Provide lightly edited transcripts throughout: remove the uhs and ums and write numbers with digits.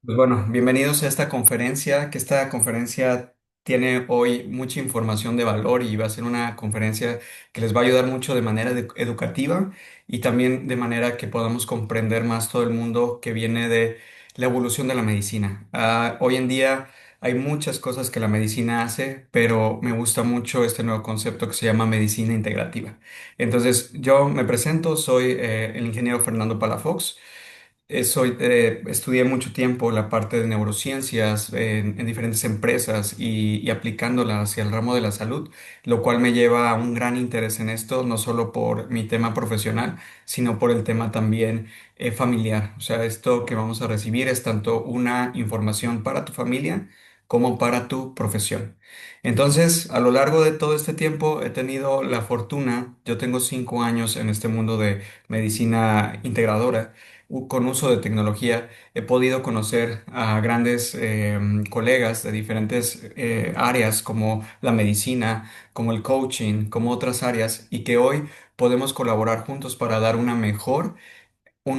Pues bueno, bienvenidos a esta conferencia, que esta conferencia tiene hoy mucha información de valor y va a ser una conferencia que les va a ayudar mucho de manera educativa y también de manera que podamos comprender más todo el mundo que viene de la evolución de la medicina. Hoy en día hay muchas cosas que la medicina hace, pero me gusta mucho este nuevo concepto que se llama medicina integrativa. Entonces, yo me presento, soy el ingeniero Fernando Palafox. Estudié mucho tiempo la parte de neurociencias en diferentes empresas y aplicándola hacia el ramo de la salud, lo cual me lleva a un gran interés en esto, no solo por mi tema profesional, sino por el tema también familiar. O sea, esto que vamos a recibir es tanto una información para tu familia como para tu profesión. Entonces, a lo largo de todo este tiempo he tenido la fortuna, yo tengo 5 años en este mundo de medicina integradora con uso de tecnología, he podido conocer a grandes colegas de diferentes áreas como la medicina, como el coaching, como otras áreas, y que hoy podemos colaborar juntos para dar un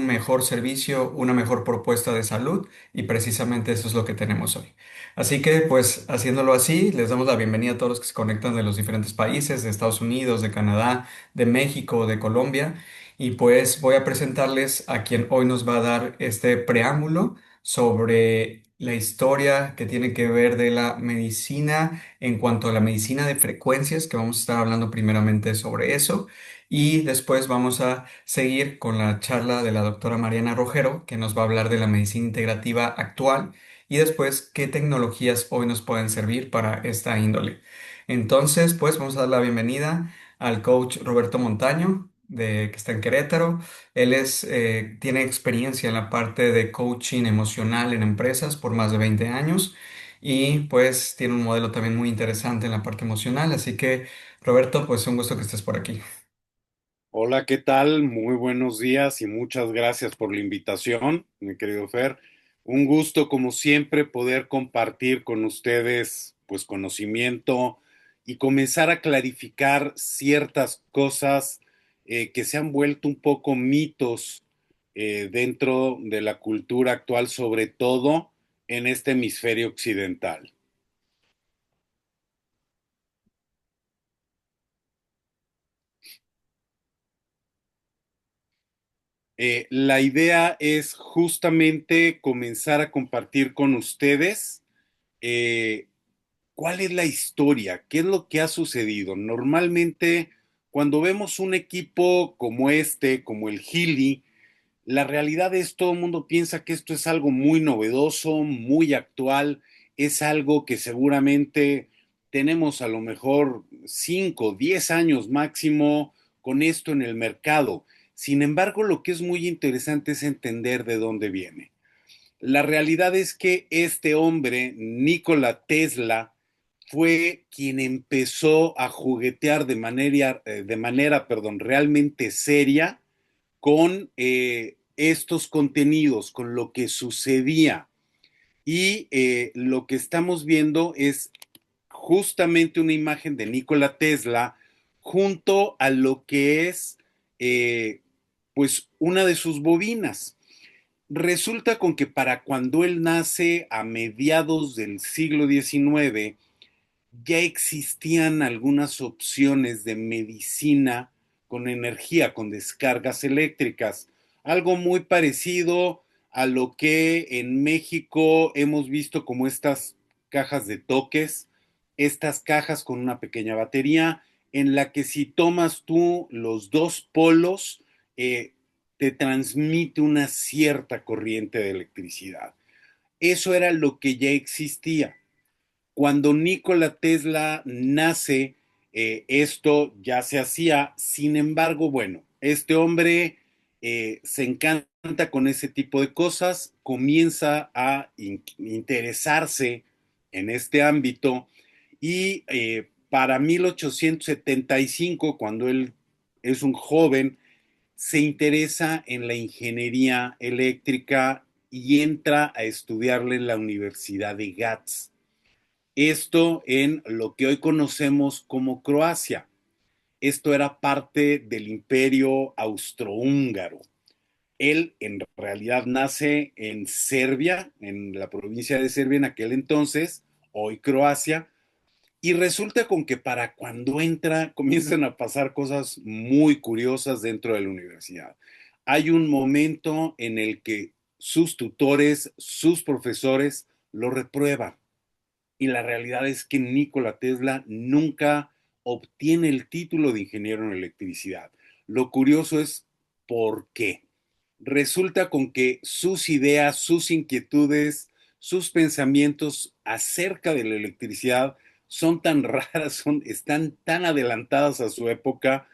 mejor servicio, una mejor propuesta de salud, y precisamente eso es lo que tenemos hoy. Así que, pues, haciéndolo así, les damos la bienvenida a todos los que se conectan de los diferentes países, de Estados Unidos, de Canadá, de México, de Colombia, y pues voy a presentarles a quien hoy nos va a dar este preámbulo sobre la historia que tiene que ver de la medicina en cuanto a la medicina de frecuencias, que vamos a estar hablando primeramente sobre eso, y después vamos a seguir con la charla de la doctora Mariana Rojero, que nos va a hablar de la medicina integrativa actual y después qué tecnologías hoy nos pueden servir para esta índole. Entonces, pues vamos a dar la bienvenida al coach Roberto Montaño, que está en Querétaro. Tiene experiencia en la parte de coaching emocional en empresas por más de 20 años y pues tiene un modelo también muy interesante en la parte emocional. Así que, Roberto, pues un gusto que estés por aquí. Hola, ¿qué tal? Muy buenos días y muchas gracias por la invitación, mi querido Fer. Un gusto, como siempre, poder compartir con ustedes, pues, conocimiento y comenzar a clarificar ciertas cosas que se han vuelto un poco mitos dentro de la cultura actual, sobre todo en este hemisferio occidental. La idea es justamente comenzar a compartir con ustedes eh, cuál es la historia, qué es lo que ha sucedido. Normalmente, cuando vemos un equipo como este, como el Gili, la realidad es todo el mundo piensa que esto es algo muy novedoso, muy actual, es algo que seguramente tenemos a lo mejor 5, 10 años máximo con esto en el mercado. Sin embargo, lo que es muy interesante es entender de dónde viene. La realidad es que este hombre, Nikola Tesla, fue quien empezó a juguetear de manera, realmente seria con estos contenidos, con lo que sucedía. Y lo que estamos viendo es justamente una imagen de Nikola Tesla junto a lo que es, eh, pues, una de sus bobinas. Resulta con que para cuando él nace a mediados del siglo XIX, ya existían algunas opciones de medicina con energía, con descargas eléctricas, algo muy parecido a lo que en México hemos visto como estas cajas de toques, estas cajas con una pequeña batería en la que si tomas tú los dos polos, te transmite una cierta corriente de electricidad. Eso era lo que ya existía. Cuando Nikola Tesla nace, esto ya se hacía. Sin embargo, bueno, este hombre se encanta con ese tipo de cosas, comienza a interesarse en este ámbito y para 1875, cuando él es un joven, se interesa en la ingeniería eléctrica y entra a estudiarle en la Universidad de Graz. Esto en lo que hoy conocemos como Croacia. Esto era parte del imperio austrohúngaro. Él en realidad nace en Serbia, en la provincia de Serbia en aquel entonces, hoy Croacia, y resulta con que para cuando entra comienzan a pasar cosas muy curiosas dentro de la universidad. Hay un momento en el que sus tutores, sus profesores lo reprueban. Y la realidad es que Nikola Tesla nunca obtiene el título de ingeniero en electricidad. Lo curioso es por qué. Resulta con que sus ideas, sus inquietudes, sus pensamientos acerca de la electricidad son tan raras, están tan adelantadas a su época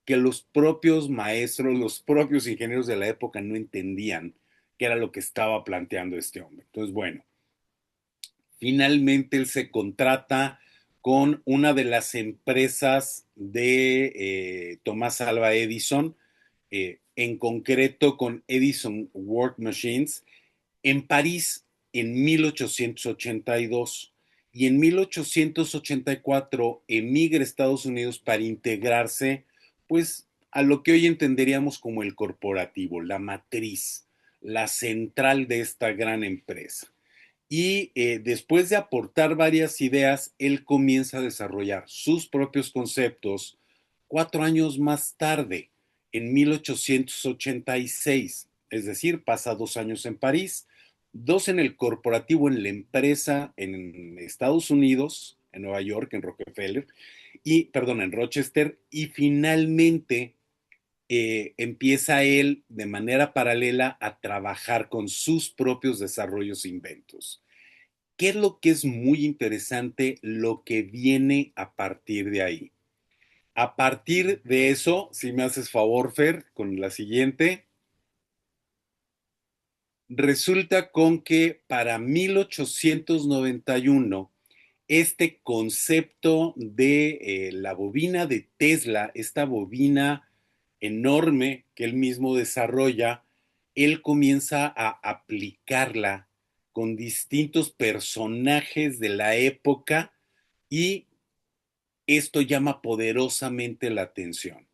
que los propios maestros, los propios ingenieros de la época no entendían qué era lo que estaba planteando este hombre. Entonces, bueno, finalmente él se contrata con una de las empresas de Tomás Alva Edison, en concreto con Edison Work Machines, en París en 1882 y en 1884 emigra a Estados Unidos para integrarse pues a lo que hoy entenderíamos como el corporativo, la matriz, la central de esta gran empresa. Y después de aportar varias ideas, él comienza a desarrollar sus propios conceptos 4 años más tarde, en 1886. Es decir, pasa 2 años en París, dos en el corporativo, en la empresa en Estados Unidos, en Nueva York, en Rockefeller, y, perdón, en Rochester, y finalmente empieza él de manera paralela a trabajar con sus propios desarrollos e inventos. ¿Qué es lo que es muy interesante? Lo que viene a partir de ahí. A partir de eso, si me haces favor, Fer, con la siguiente, resulta con que para 1891 este concepto de la bobina de Tesla, esta bobina enorme que él mismo desarrolla, él comienza a aplicarla con distintos personajes de la época y esto llama poderosamente la atención.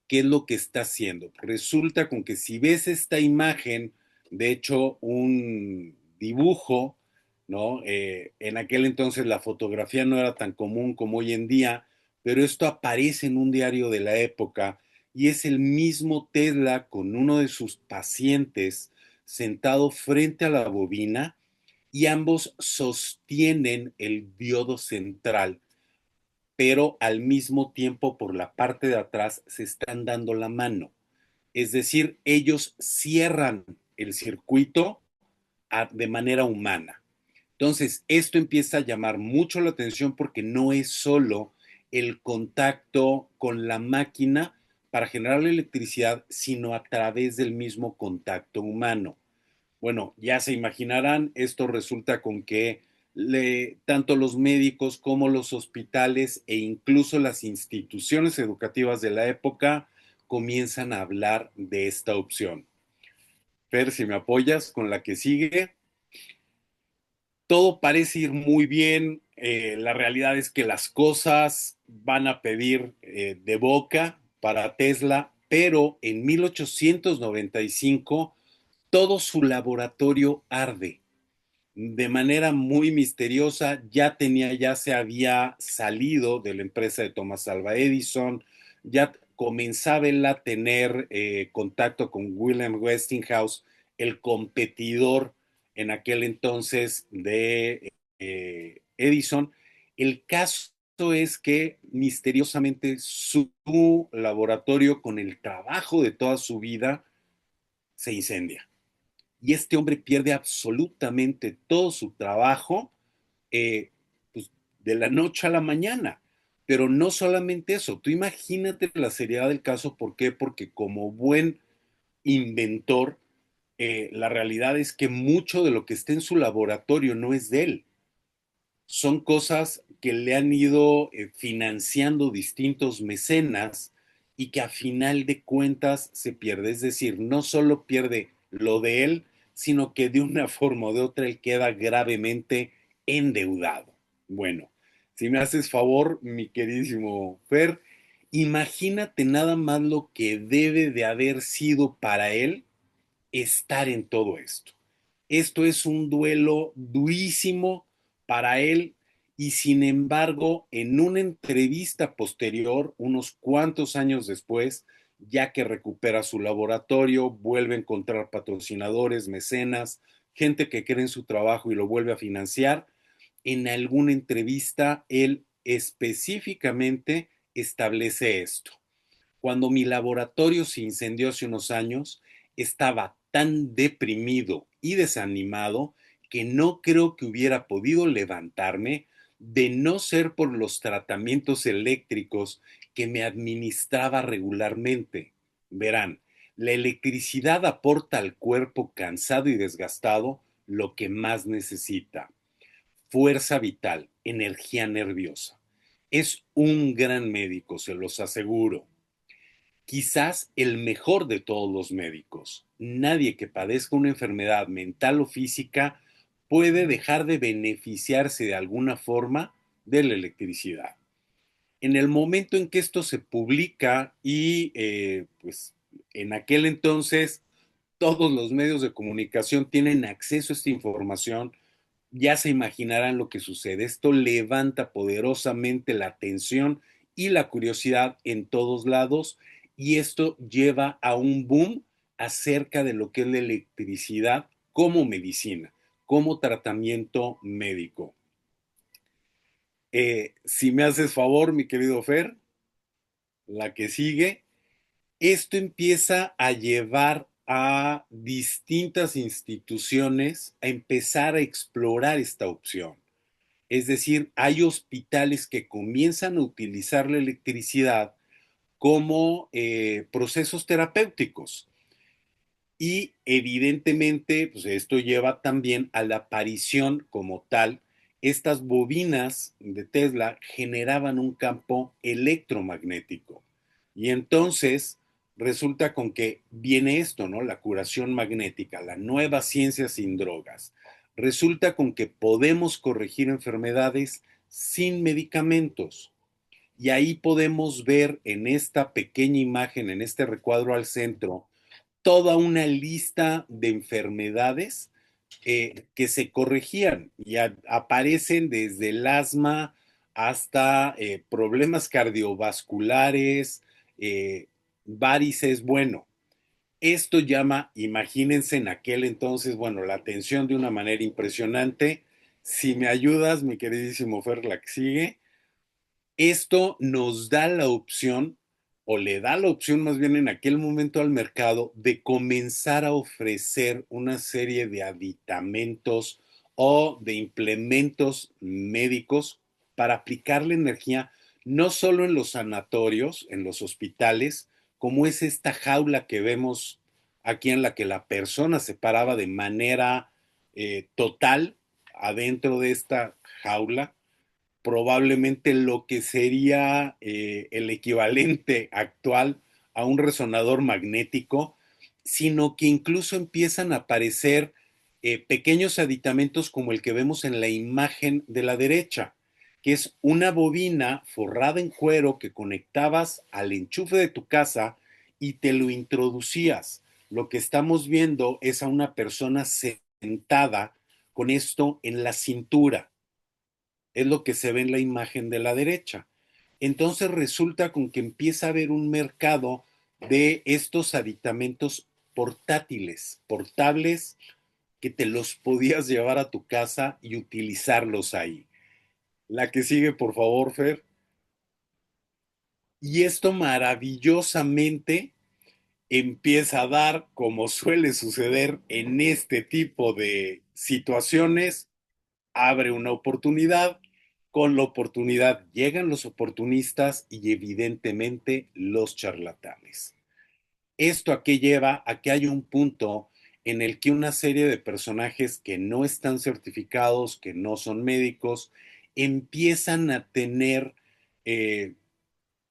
¿Qué es lo que está haciendo? Resulta con que si ves esta imagen, de hecho, un dibujo, ¿no? En aquel entonces la fotografía no era tan común como hoy en día, pero esto aparece en un diario de la época y es el mismo Tesla con uno de sus pacientes sentado frente a la bobina y ambos sostienen el diodo central, pero al mismo tiempo por la parte de atrás se están dando la mano. Es decir, ellos cierran el circuito de manera humana. Entonces, esto empieza a llamar mucho la atención porque no es solo el contacto con la máquina para generar la electricidad, sino a través del mismo contacto humano. Bueno, ya se imaginarán, esto resulta con que tanto los médicos como los hospitales e incluso las instituciones educativas de la época comienzan a hablar de esta opción. Fer, si me apoyas con la que sigue, todo parece ir muy bien. La realidad es que las cosas van a pedir de boca para Tesla, pero en 1895 todo su laboratorio arde de manera muy misteriosa. Ya se había salido de la empresa de Thomas Alva Edison, ya comenzaba él a tener contacto con William Westinghouse, el competidor en aquel entonces de Edison. El caso es que misteriosamente su laboratorio, con el trabajo de toda su vida, se incendia y este hombre pierde absolutamente todo su trabajo eh, pues, de la noche a la mañana. Pero no solamente eso, tú imagínate la seriedad del caso. ¿Por qué? Porque como buen inventor, la realidad es que mucho de lo que está en su laboratorio no es de él. Son cosas que le han ido financiando distintos mecenas y que a final de cuentas se pierde. Es decir, no solo pierde lo de él, sino que de una forma o de otra él queda gravemente endeudado. Bueno, si me haces favor, mi queridísimo Fer, Imagínate nada más lo que debe de haber sido para él estar en todo esto. Esto es un duelo durísimo para él y sin embargo, en una entrevista posterior, unos cuantos años después, ya que recupera su laboratorio, vuelve a encontrar patrocinadores, mecenas, gente que cree en su trabajo y lo vuelve a financiar, en alguna entrevista él específicamente establece esto. Cuando mi laboratorio se incendió hace unos años, estaba tan deprimido y desanimado que no creo que hubiera podido levantarme de no ser por los tratamientos eléctricos que me administraba regularmente. Verán, la electricidad aporta al cuerpo cansado y desgastado lo que más necesita: fuerza vital, energía nerviosa. Es un gran médico, se los aseguro. Quizás el mejor de todos los médicos. Nadie que padezca una enfermedad mental o física puede dejar de beneficiarse de alguna forma de la electricidad. En el momento en que esto se publica y pues en aquel entonces todos los medios de comunicación tienen acceso a esta información, ya se imaginarán lo que sucede. Esto levanta poderosamente la atención y la curiosidad en todos lados y esto lleva a un boom acerca de lo que es la electricidad como medicina, como tratamiento médico. Si me haces favor, mi querido Fer, la que sigue, esto empieza a llevar a distintas instituciones a empezar a explorar esta opción. Es decir, hay hospitales que comienzan a utilizar la electricidad como procesos terapéuticos. Y evidentemente, pues esto lleva también a la aparición como tal. Estas bobinas de Tesla generaban un campo electromagnético. Y entonces resulta con que viene esto, ¿no? La curación magnética, la nueva ciencia sin drogas. Resulta con que podemos corregir enfermedades sin medicamentos. Y ahí podemos ver en esta pequeña imagen, en este recuadro al centro, toda una lista de enfermedades que se corregían y aparecen desde el asma hasta problemas cardiovasculares, varices. Bueno, esto llama, imagínense en aquel entonces, bueno, la atención de una manera impresionante. Si me ayudas, mi queridísimo Fer, la que sigue, esto nos da la opción, o le da la opción más bien en aquel momento al mercado, de comenzar a ofrecer una serie de aditamentos o de implementos médicos para aplicar la energía no solo en los sanatorios, en los hospitales, como es esta jaula que vemos aquí en la que la persona se paraba de manera total adentro de esta jaula, probablemente lo que sería el equivalente actual a un resonador magnético, sino que incluso empiezan a aparecer pequeños aditamentos como el que vemos en la imagen de la derecha, que es una bobina forrada en cuero que conectabas al enchufe de tu casa y te lo introducías. Lo que estamos viendo es a una persona sentada con esto en la cintura. Es lo que se ve en la imagen de la derecha. Entonces resulta con que empieza a haber un mercado de estos aditamentos portátiles, portables, que te los podías llevar a tu casa y utilizarlos ahí. La que sigue, por favor, Fer. Y esto maravillosamente empieza a dar, como suele suceder en este tipo de situaciones, abre una oportunidad, con la oportunidad llegan los oportunistas y evidentemente los charlatanes. ¿Esto a qué lleva? A que hay un punto en el que una serie de personajes que no están certificados, que no son médicos, empiezan a tener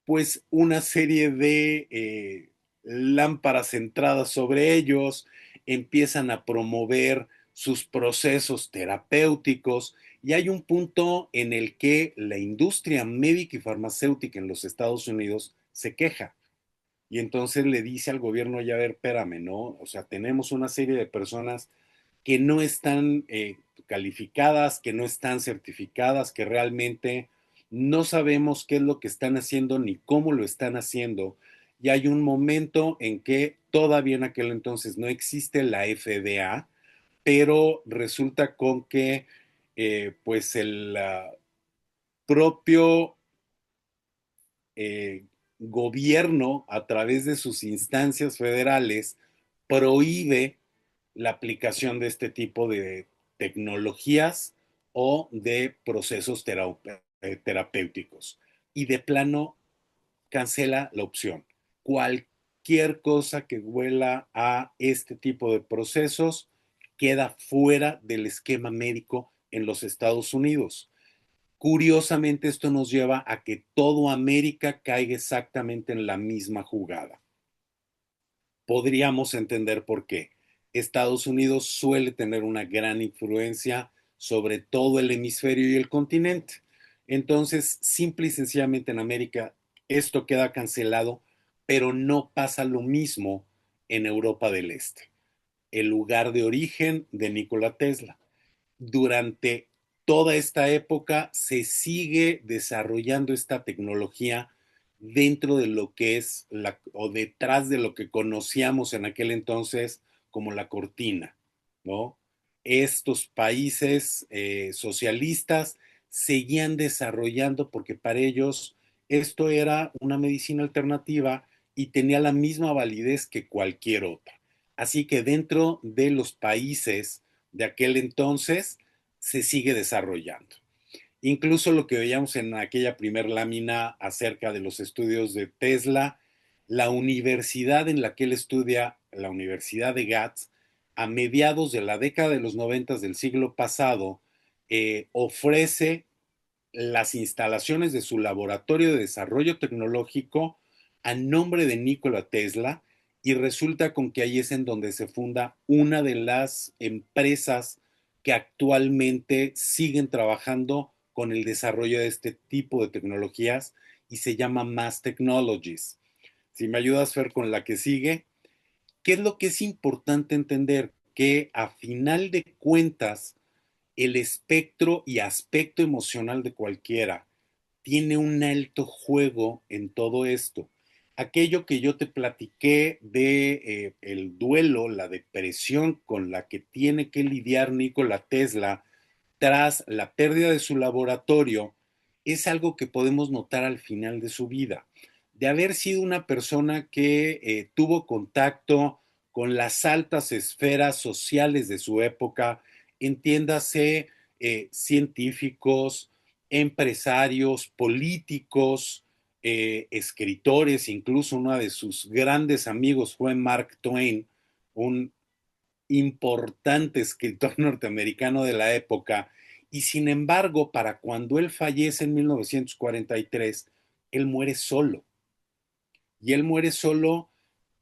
pues una serie de lámparas centradas sobre ellos, empiezan a promover sus procesos terapéuticos y hay un punto en el que la industria médica y farmacéutica en los Estados Unidos se queja. Y entonces le dice al gobierno, ya a ver, espérame, ¿no? O sea, tenemos una serie de personas que no están calificadas, que no están certificadas, que realmente no sabemos qué es lo que están haciendo ni cómo lo están haciendo. Y hay un momento en que todavía en aquel entonces no existe la FDA, pero resulta con que pues el propio eh, gobierno, a través de sus instancias federales, prohíbe la aplicación de este tipo de tecnologías o de procesos terapéuticos. Y de plano cancela la opción. Cualquier cosa que huela a este tipo de procesos queda fuera del esquema médico en los Estados Unidos. Curiosamente, esto nos lleva a que todo América caiga exactamente en la misma jugada. Podríamos entender por qué. Estados Unidos suele tener una gran influencia sobre todo el hemisferio y el continente. Entonces, simple y sencillamente en América esto queda cancelado, pero no pasa lo mismo en Europa del Este, el lugar de origen de Nikola Tesla. Durante toda esta época se sigue desarrollando esta tecnología dentro de lo que es o detrás de lo que conocíamos en aquel entonces como la cortina, ¿no? Estos países socialistas seguían desarrollando porque para ellos esto era una medicina alternativa y tenía la misma validez que cualquier otra. Así que dentro de los países de aquel entonces se sigue desarrollando. Incluso lo que veíamos en aquella primer lámina acerca de los estudios de Tesla, la universidad en la que él estudia, la Universidad de Graz, a mediados de la década de los 90 del siglo pasado, ofrece las instalaciones de su laboratorio de desarrollo tecnológico a nombre de Nikola Tesla y resulta con que ahí es en donde se funda una de las empresas que actualmente siguen trabajando con el desarrollo de este tipo de tecnologías y se llama Mass Technologies. Si me ayudas, Fer, con la que sigue, ¿qué es lo que es importante entender? Que a final de cuentas, el espectro y aspecto emocional de cualquiera tiene un alto juego en todo esto. Aquello que yo te platiqué de el duelo, la depresión con la que tiene que lidiar Nikola Tesla tras la pérdida de su laboratorio, es algo que podemos notar al final de su vida. De haber sido una persona que tuvo contacto con las altas esferas sociales de su época, entiéndase científicos, empresarios, políticos, escritores, incluso uno de sus grandes amigos fue Mark Twain, un importante escritor norteamericano de la época, y sin embargo, para cuando él fallece en 1943, él muere solo. Y él muere solo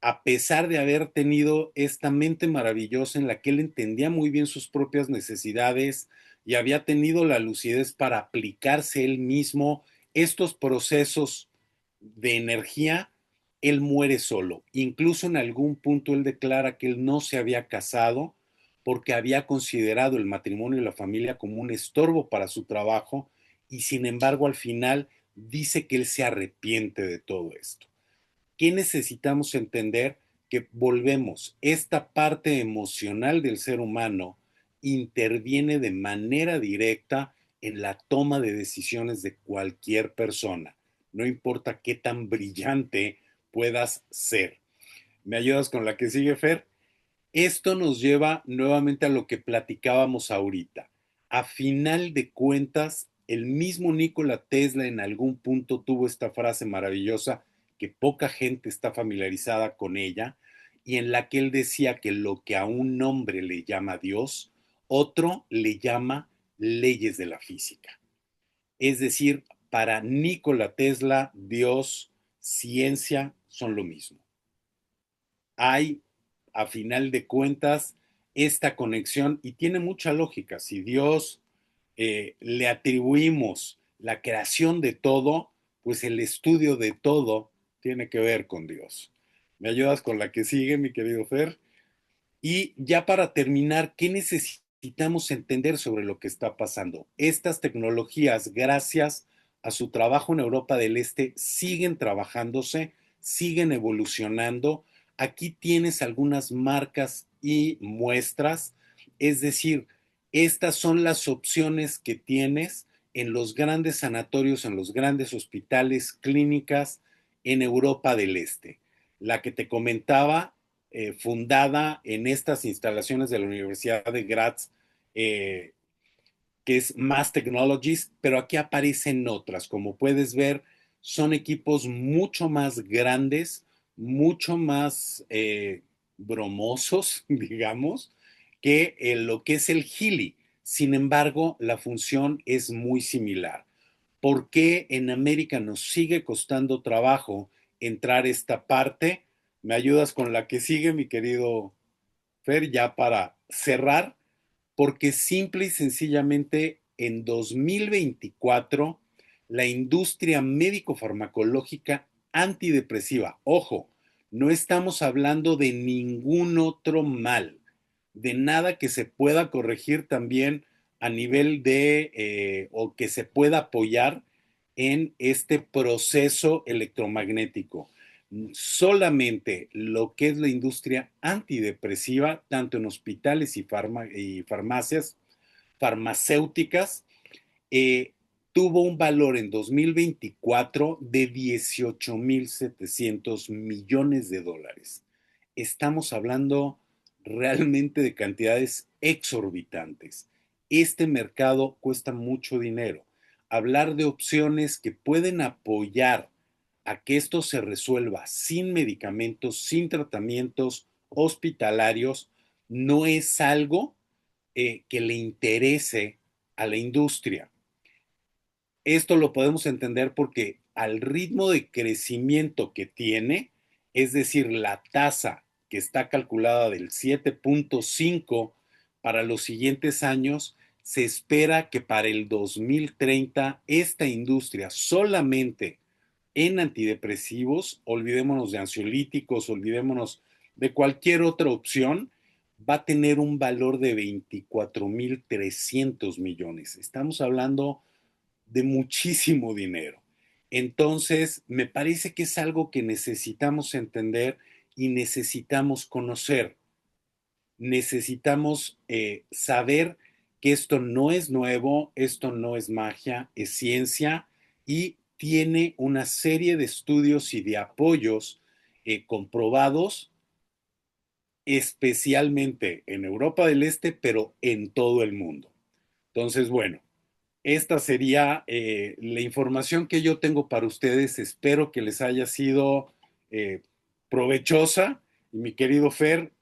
a pesar de haber tenido esta mente maravillosa en la que él entendía muy bien sus propias necesidades y había tenido la lucidez para aplicarse él mismo estos procesos de energía. Él muere solo. Incluso en algún punto él declara que él no se había casado porque había considerado el matrimonio y la familia como un estorbo para su trabajo y sin embargo al final dice que él se arrepiente de todo esto. ¿Qué necesitamos entender? Que volvemos, esta parte emocional del ser humano interviene de manera directa en la toma de decisiones de cualquier persona, no importa qué tan brillante puedas ser. ¿Me ayudas con la que sigue, Fer? Esto nos lleva nuevamente a lo que platicábamos ahorita. A final de cuentas, el mismo Nikola Tesla en algún punto tuvo esta frase maravillosa que poca gente está familiarizada con ella y en la que él decía que lo que a un hombre le llama Dios, otro le llama leyes de la física. Es decir, para Nikola Tesla, Dios, ciencia son lo mismo. Hay, a final de cuentas, esta conexión y tiene mucha lógica. Si Dios le atribuimos la creación de todo, pues el estudio de todo tiene que ver con Dios. ¿Me ayudas con la que sigue, mi querido Fer? Y ya para terminar, ¿qué necesitamos entender sobre lo que está pasando? Estas tecnologías, gracias a su trabajo en Europa del Este, siguen trabajándose, siguen evolucionando. Aquí tienes algunas marcas y muestras, es decir, estas son las opciones que tienes en los grandes sanatorios, en los grandes hospitales, clínicas en Europa del Este. La que te comentaba, fundada en estas instalaciones de la Universidad de Graz, eh, que es Mass Technologies, pero aquí aparecen otras. Como puedes ver, son equipos mucho más grandes, mucho más bromosos, digamos, que lo que es el Healy. Sin embargo, la función es muy similar. ¿Por qué en América nos sigue costando trabajo entrar esta parte? ¿Me ayudas con la que sigue, mi querido Fer, ya para cerrar? Porque simple y sencillamente en 2024 la industria médico-farmacológica antidepresiva, ojo, no estamos hablando de ningún otro mal, de nada que se pueda corregir también a nivel de, o que se pueda apoyar en este proceso electromagnético. Solamente lo que es la industria antidepresiva, tanto en hospitales y farmacias, farmacéuticas, eh, tuvo un valor en 2024 de 18.700 millones de dólares. Estamos hablando realmente de cantidades exorbitantes. Este mercado cuesta mucho dinero. Hablar de opciones que pueden apoyar a que esto se resuelva sin medicamentos, sin tratamientos hospitalarios, no es algo que le interese a la industria. Esto lo podemos entender porque al ritmo de crecimiento que tiene, es decir, la tasa que está calculada del 7.5 para los siguientes años, se espera que para el 2030 esta industria solamente en antidepresivos, olvidémonos de ansiolíticos, olvidémonos de cualquier otra opción, va a tener un valor de 24.300 millones. Estamos hablando de muchísimo dinero. Entonces, me parece que es algo que necesitamos entender y necesitamos conocer. Necesitamos saber que esto no es nuevo, esto no es magia, es ciencia y tiene una serie de estudios y de apoyos comprobados, especialmente en Europa del Este, pero en todo el mundo. Entonces, bueno, esta sería la información que yo tengo para ustedes. Espero que les haya sido eh, provechosa. Y mi querido Fer,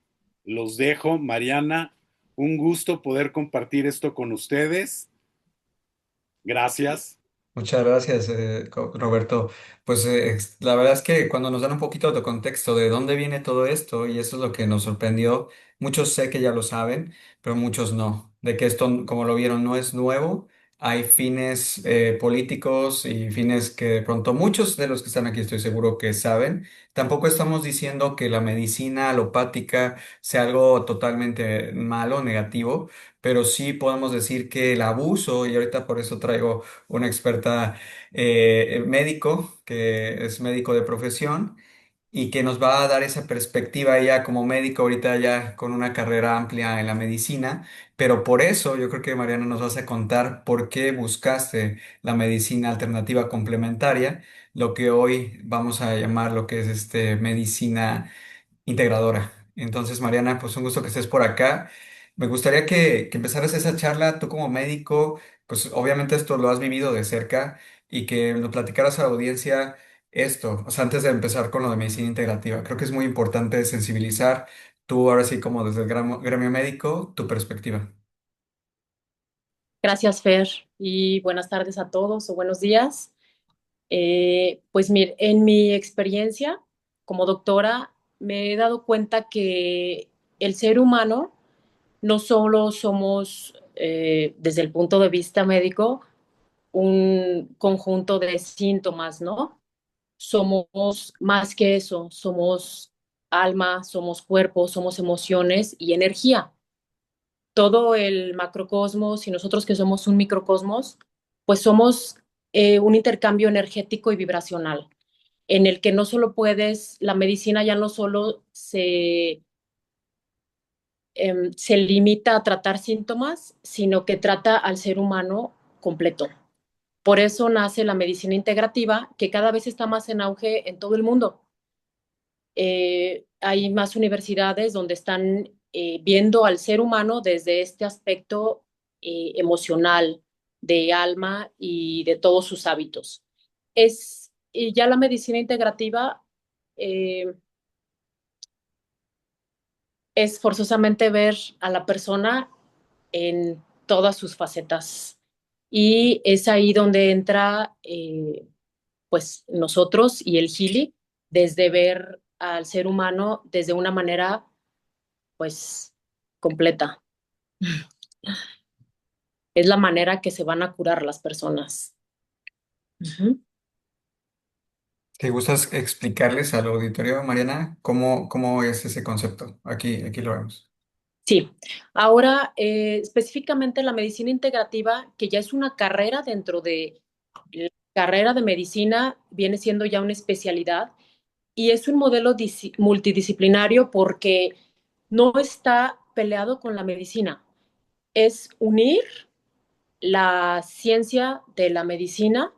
los dejo. Mariana, un gusto poder compartir esto con ustedes. Gracias. Muchas gracias, Roberto. Pues la verdad es que cuando nos dan un poquito de contexto de dónde viene todo esto, y eso es lo que nos sorprendió, muchos sé que ya lo saben, pero muchos no, de que esto, como lo vieron, no es nuevo. Hay fines políticos y fines que de pronto muchos de los que están aquí estoy seguro que saben. Tampoco estamos diciendo que la medicina alopática sea algo totalmente malo, negativo, pero sí podemos decir que el abuso, y ahorita por eso traigo una experta médico, que es médico de profesión y que nos va a dar esa perspectiva ella como médico ahorita ya con una carrera amplia en la medicina, pero por eso yo creo que Mariana nos vas a contar por qué buscaste la medicina alternativa complementaria, lo que hoy vamos a llamar lo que es medicina integradora. Entonces, Mariana, pues un gusto que estés por acá. Me gustaría que empezaras esa charla, tú como médico, pues obviamente esto lo has vivido de cerca y que lo platicaras a la audiencia esto, o sea, antes de empezar con lo de medicina integrativa. Creo que es muy importante sensibilizar tú ahora sí como desde el gremio médico, tu perspectiva. Gracias, Fer, y buenas tardes a todos o buenos días. Pues mire, en mi experiencia como doctora me he dado cuenta que el ser humano no solo somos, desde el punto de vista médico, un conjunto de síntomas, ¿no? somos más que eso, somos alma, somos cuerpo, somos emociones y energía. Todo el macrocosmos y nosotros que somos un microcosmos, pues somos un intercambio energético y vibracional, en el que no solo puedes, la medicina ya no solo se limita a tratar síntomas, sino que trata al ser humano completo. Por eso nace la medicina integrativa, que cada vez está más en auge en todo el mundo. Hay más universidades donde están viendo al ser humano desde este aspecto emocional, de alma y de todos sus hábitos. Y ya la medicina integrativa eh, es forzosamente ver a la persona en todas sus facetas. Y es ahí donde entra pues nosotros y el Gili, desde ver al ser humano desde una manera pues completa. Es la manera que se van a curar las personas. Ujú. ¿Te gustas explicarles al auditorio, Mariana, cómo es ese concepto? Aquí lo vemos. Sí, ahora específicamente la medicina integrativa, que ya es una carrera dentro de la carrera de medicina, viene siendo ya una especialidad y es un modelo multidisciplinario porque no está peleado con la medicina, es unir la ciencia de la medicina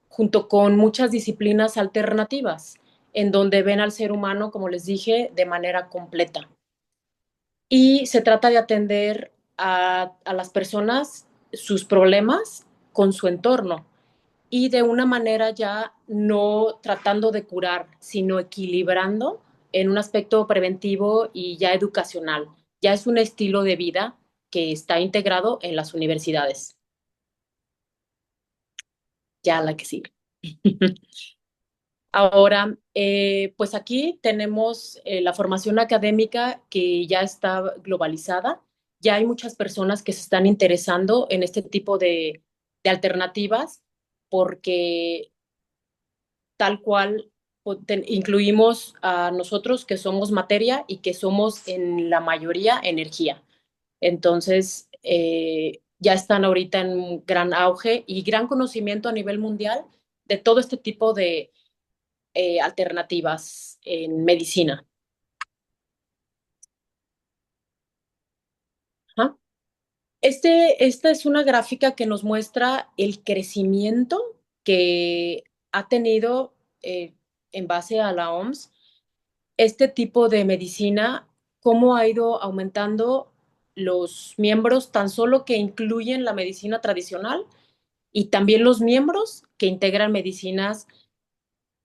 junto con muchas disciplinas alternativas, en donde ven al ser humano, como les dije, de manera completa. Y se trata de atender a las personas sus problemas con su entorno y de una manera ya no tratando de curar, sino equilibrando en un aspecto preventivo y ya educacional. Ya es un estilo de vida que está integrado en las universidades. Ya la que sigue. Ahora, pues aquí tenemos la formación académica que ya está globalizada. Ya hay muchas personas que se están interesando en este tipo de alternativas porque tal cual incluimos a nosotros que somos materia y que somos en la mayoría energía. Entonces, ya están ahorita en gran auge y gran conocimiento a nivel mundial de todo este tipo de alternativas en medicina. Ajá. Esta es una gráfica que nos muestra el crecimiento que ha tenido en base a la OMS este tipo de medicina, cómo ha ido aumentando los miembros tan solo que incluyen la medicina tradicional y también los miembros que integran medicinas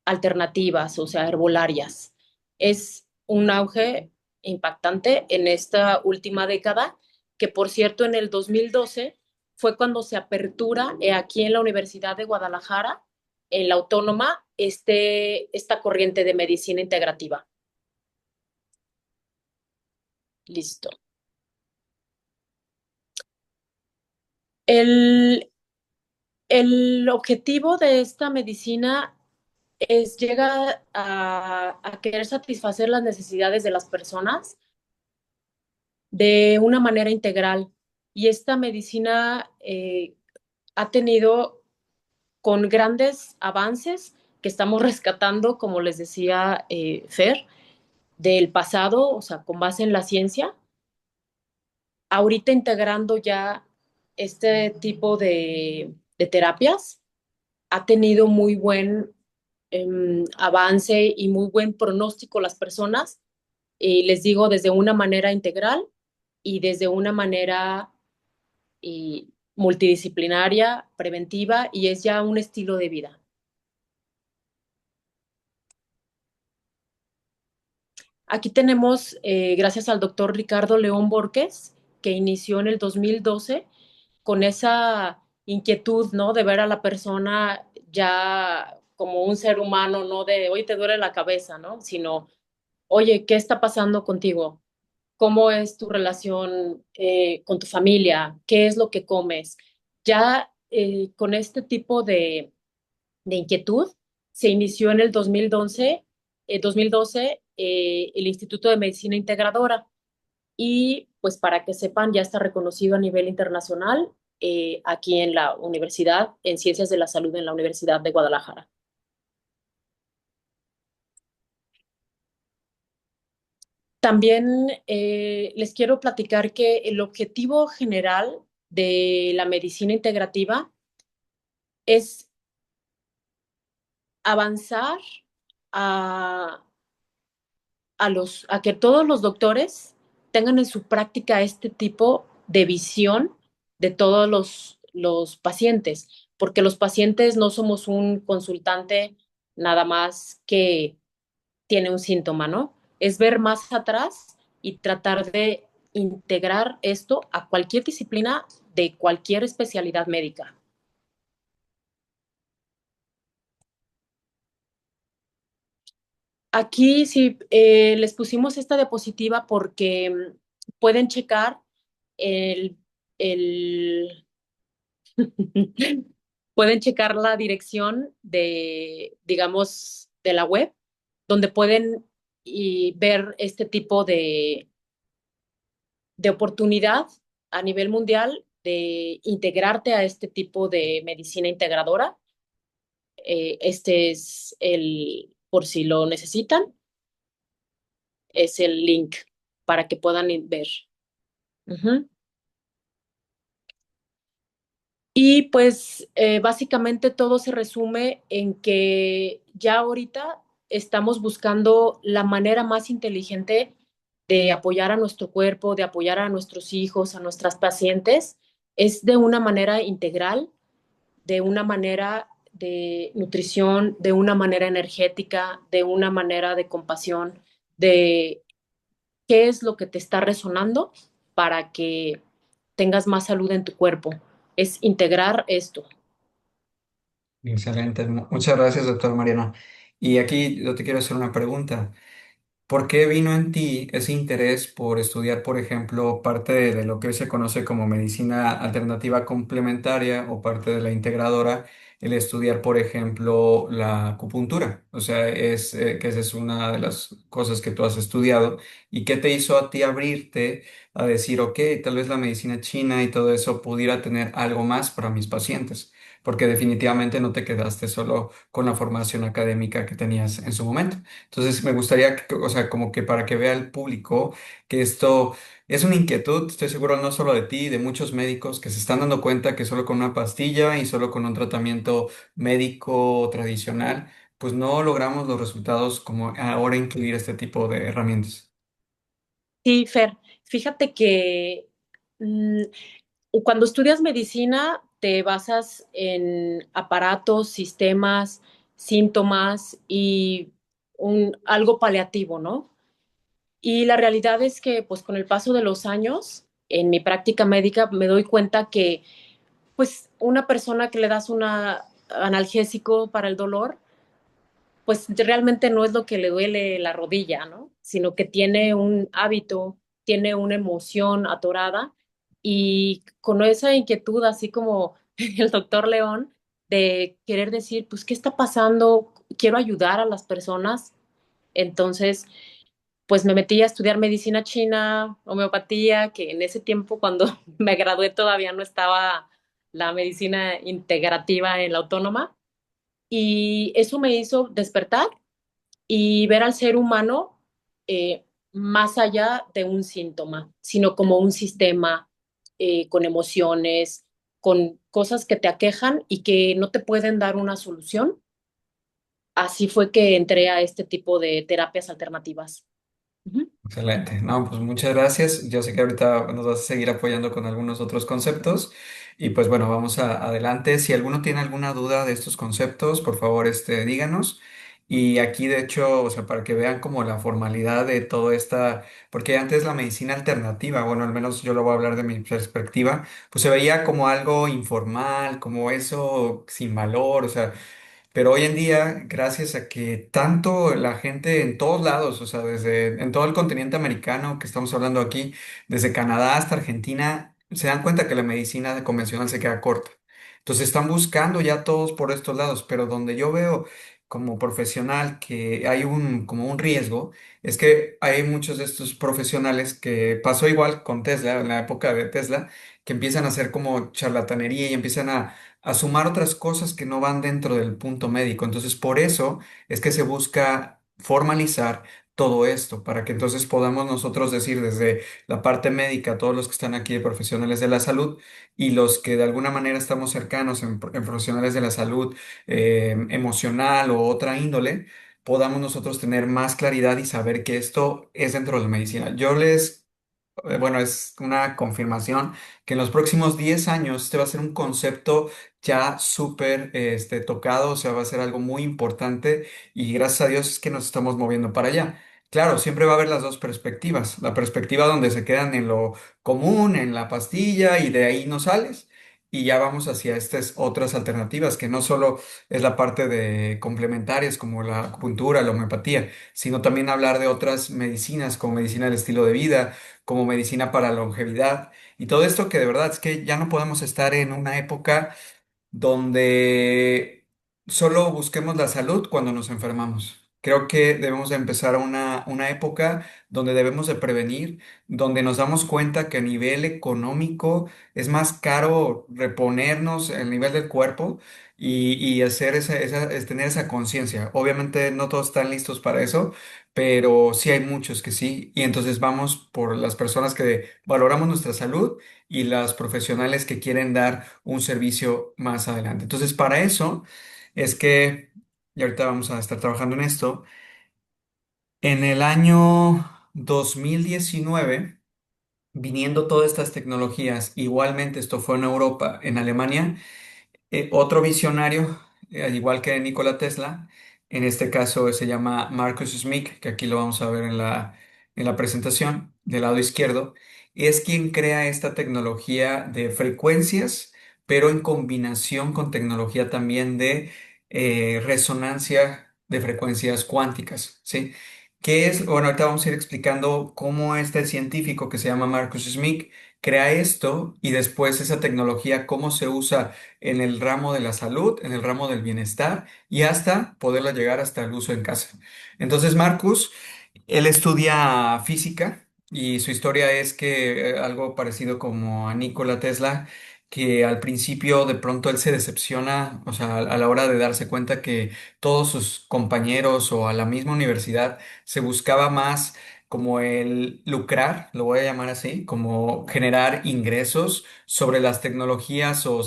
alternativas, o sea, herbolarias. Es un auge impactante en esta última década, que por cierto en el 2012 fue cuando se apertura aquí en la Universidad de Guadalajara, en la Autónoma, esta corriente de medicina integrativa. Listo. El, el objetivo de esta medicina es llega a querer satisfacer las necesidades de las personas de una manera integral. Y esta medicina ha tenido con grandes avances que estamos rescatando, como les decía Fer, del pasado, o sea, con base en la ciencia, ahorita integrando ya este tipo de terapias, ha tenido muy buen avance y muy buen pronóstico las personas, les digo, desde una manera integral y desde una manera multidisciplinaria, preventiva, y es ya un estilo de vida. Aquí tenemos, gracias al doctor Ricardo León Borges, que inició en el 2012 con esa inquietud, ¿no? De ver a la persona ya como un ser humano, no de, hoy te duele la cabeza, ¿no? Sino, oye, ¿qué está pasando contigo? ¿Cómo es tu relación con tu familia? ¿Qué es lo que comes? Ya con este tipo de inquietud se inició en el 2012 el Instituto de Medicina Integradora y pues para que sepan, ya está reconocido a nivel internacional aquí en la universidad, en Ciencias de la Salud en la Universidad de Guadalajara. También les quiero platicar que el objetivo general de la medicina integrativa es avanzar a, a que todos los doctores tengan en su práctica este tipo de visión de todos los pacientes, porque los pacientes no somos un consultante nada más que tiene un síntoma, ¿no? Es ver más atrás y tratar de integrar esto a cualquier disciplina de cualquier especialidad médica. Aquí sí les pusimos esta diapositiva porque pueden checar el, el pueden checar la dirección de, digamos, de la web, donde pueden y ver este tipo de oportunidad a nivel mundial de integrarte a este tipo de medicina integradora. Este es el, por si lo necesitan, es el link para que puedan ver. Ujú. Y pues básicamente todo se resume en que ya ahorita estamos buscando la manera más inteligente de apoyar a nuestro cuerpo, de apoyar a nuestros hijos, a nuestras pacientes, es de una manera integral, de una manera de nutrición, de una manera energética, de una manera de compasión, de qué es lo que te está resonando para que tengas más salud en tu cuerpo. Es integrar esto. Excelente. Muchas gracias, doctor Mariano. Y aquí yo te quiero hacer una pregunta. ¿Por qué vino en ti ese interés por estudiar, por ejemplo, parte de lo que hoy se conoce como medicina alternativa complementaria o parte de la integradora, el estudiar, por ejemplo, la acupuntura? O sea, es que esa es una de las cosas que tú has estudiado. ¿Y qué te hizo a ti abrirte a decir, ok, tal vez la medicina china y todo eso pudiera tener algo más para mis pacientes? Porque definitivamente no te quedaste solo con la formación académica que tenías en su momento. Entonces, me gustaría, o sea, como que para que vea el público que esto es una inquietud, estoy seguro no solo de ti, de muchos médicos que se están dando cuenta que solo con una pastilla y solo con un tratamiento médico tradicional, pues no logramos los resultados como ahora incluir este tipo de herramientas. Sí, Fer, fíjate que mm, cuando estudias medicina te basas en aparatos, sistemas, síntomas y algo paliativo, ¿no? Y la realidad es que, pues, con el paso de los años, en mi práctica médica me doy cuenta que, pues, una persona que le das un analgésico para el dolor, pues realmente no es lo que le duele la rodilla, ¿no? Sino que tiene un hábito, tiene una emoción atorada y con esa inquietud, así como el doctor León, de querer decir, pues, ¿qué está pasando? Quiero ayudar a las personas. Entonces, pues me metí a estudiar medicina china, homeopatía, que en ese tiempo cuando me gradué todavía no estaba la medicina integrativa en la autónoma. Y eso me hizo despertar y ver al ser humano más allá de un síntoma, sino como un sistema con emociones, con cosas que te aquejan y que no te pueden dar una solución. Así fue que entré a este tipo de terapias alternativas. Ujú. Excelente. No, pues muchas gracias. Yo sé que ahorita nos vas a seguir apoyando con algunos otros conceptos y pues bueno, vamos adelante. Si alguno tiene alguna duda de estos conceptos, por favor, díganos. Y aquí, de hecho, o sea, para que vean como la formalidad de todo esta, porque antes la medicina alternativa, bueno, al menos yo lo voy a hablar de mi perspectiva, pues se veía como algo informal, como eso sin valor, o sea. Pero hoy en día, gracias a que tanto la gente en todos lados, o sea, desde en todo el continente americano que estamos hablando aquí, desde Canadá hasta Argentina, se dan cuenta que la medicina convencional se queda corta. Entonces están buscando ya todos por estos lados, pero donde yo veo como profesional que hay como un riesgo, es que hay muchos de estos profesionales que pasó igual con Tesla, en la época de Tesla, que empiezan a hacer como charlatanería y empiezan a sumar otras cosas que no van dentro del punto médico. Entonces, por eso es que se busca formalizar todo esto, para que entonces podamos nosotros decir desde la parte médica, todos los que están aquí de profesionales de la salud y los que de alguna manera estamos cercanos en profesionales de la salud emocional o otra índole, podamos nosotros tener más claridad y saber que esto es dentro de la medicina. Bueno, es una confirmación que en los próximos 10 años este va a ser un concepto ya súper tocado, o sea, va a ser algo muy importante y gracias a Dios es que nos estamos moviendo para allá. Claro, siempre va a haber las dos perspectivas, la perspectiva donde se quedan en lo común, en la pastilla y de ahí no sales. Y ya vamos hacia estas otras alternativas, que no solo es la parte de complementarias como la acupuntura, la homeopatía, sino también hablar de otras medicinas como medicina del estilo de vida, como medicina para la longevidad y todo esto que de verdad es que ya no podemos estar en una época donde solo busquemos la salud cuando nos enfermamos. Creo que debemos de empezar una época donde debemos de prevenir, donde nos damos cuenta que a nivel económico es más caro reponernos el nivel del cuerpo y hacer es tener esa conciencia. Obviamente no todos están listos para eso, pero sí hay muchos que sí. Y entonces vamos por las personas que valoramos nuestra salud y las profesionales que quieren dar un servicio más adelante. Entonces, para eso es que, y ahorita vamos a estar trabajando en esto, en el año 2019, viniendo todas estas tecnologías, igualmente esto fue en Europa, en Alemania, otro visionario, al igual que Nikola Tesla, en este caso se llama Marcus Smith, que aquí lo vamos a ver en la presentación del lado izquierdo, es quien crea esta tecnología de frecuencias, pero en combinación con tecnología también de resonancia de frecuencias cuánticas, ¿sí? ¿Qué es? Bueno, ahorita vamos a ir explicando cómo este científico que se llama Marcus Smith crea esto y después esa tecnología, cómo se usa en el ramo de la salud, en el ramo del bienestar y hasta poderla llegar hasta el uso en casa. Entonces, Marcus, él estudia física y su historia es que algo parecido como a Nikola Tesla, que al principio de pronto él se decepciona, o sea, a la hora de darse cuenta que todos sus compañeros o a la misma universidad se buscaba más como el lucrar, lo voy a llamar así, como generar ingresos sobre las tecnologías o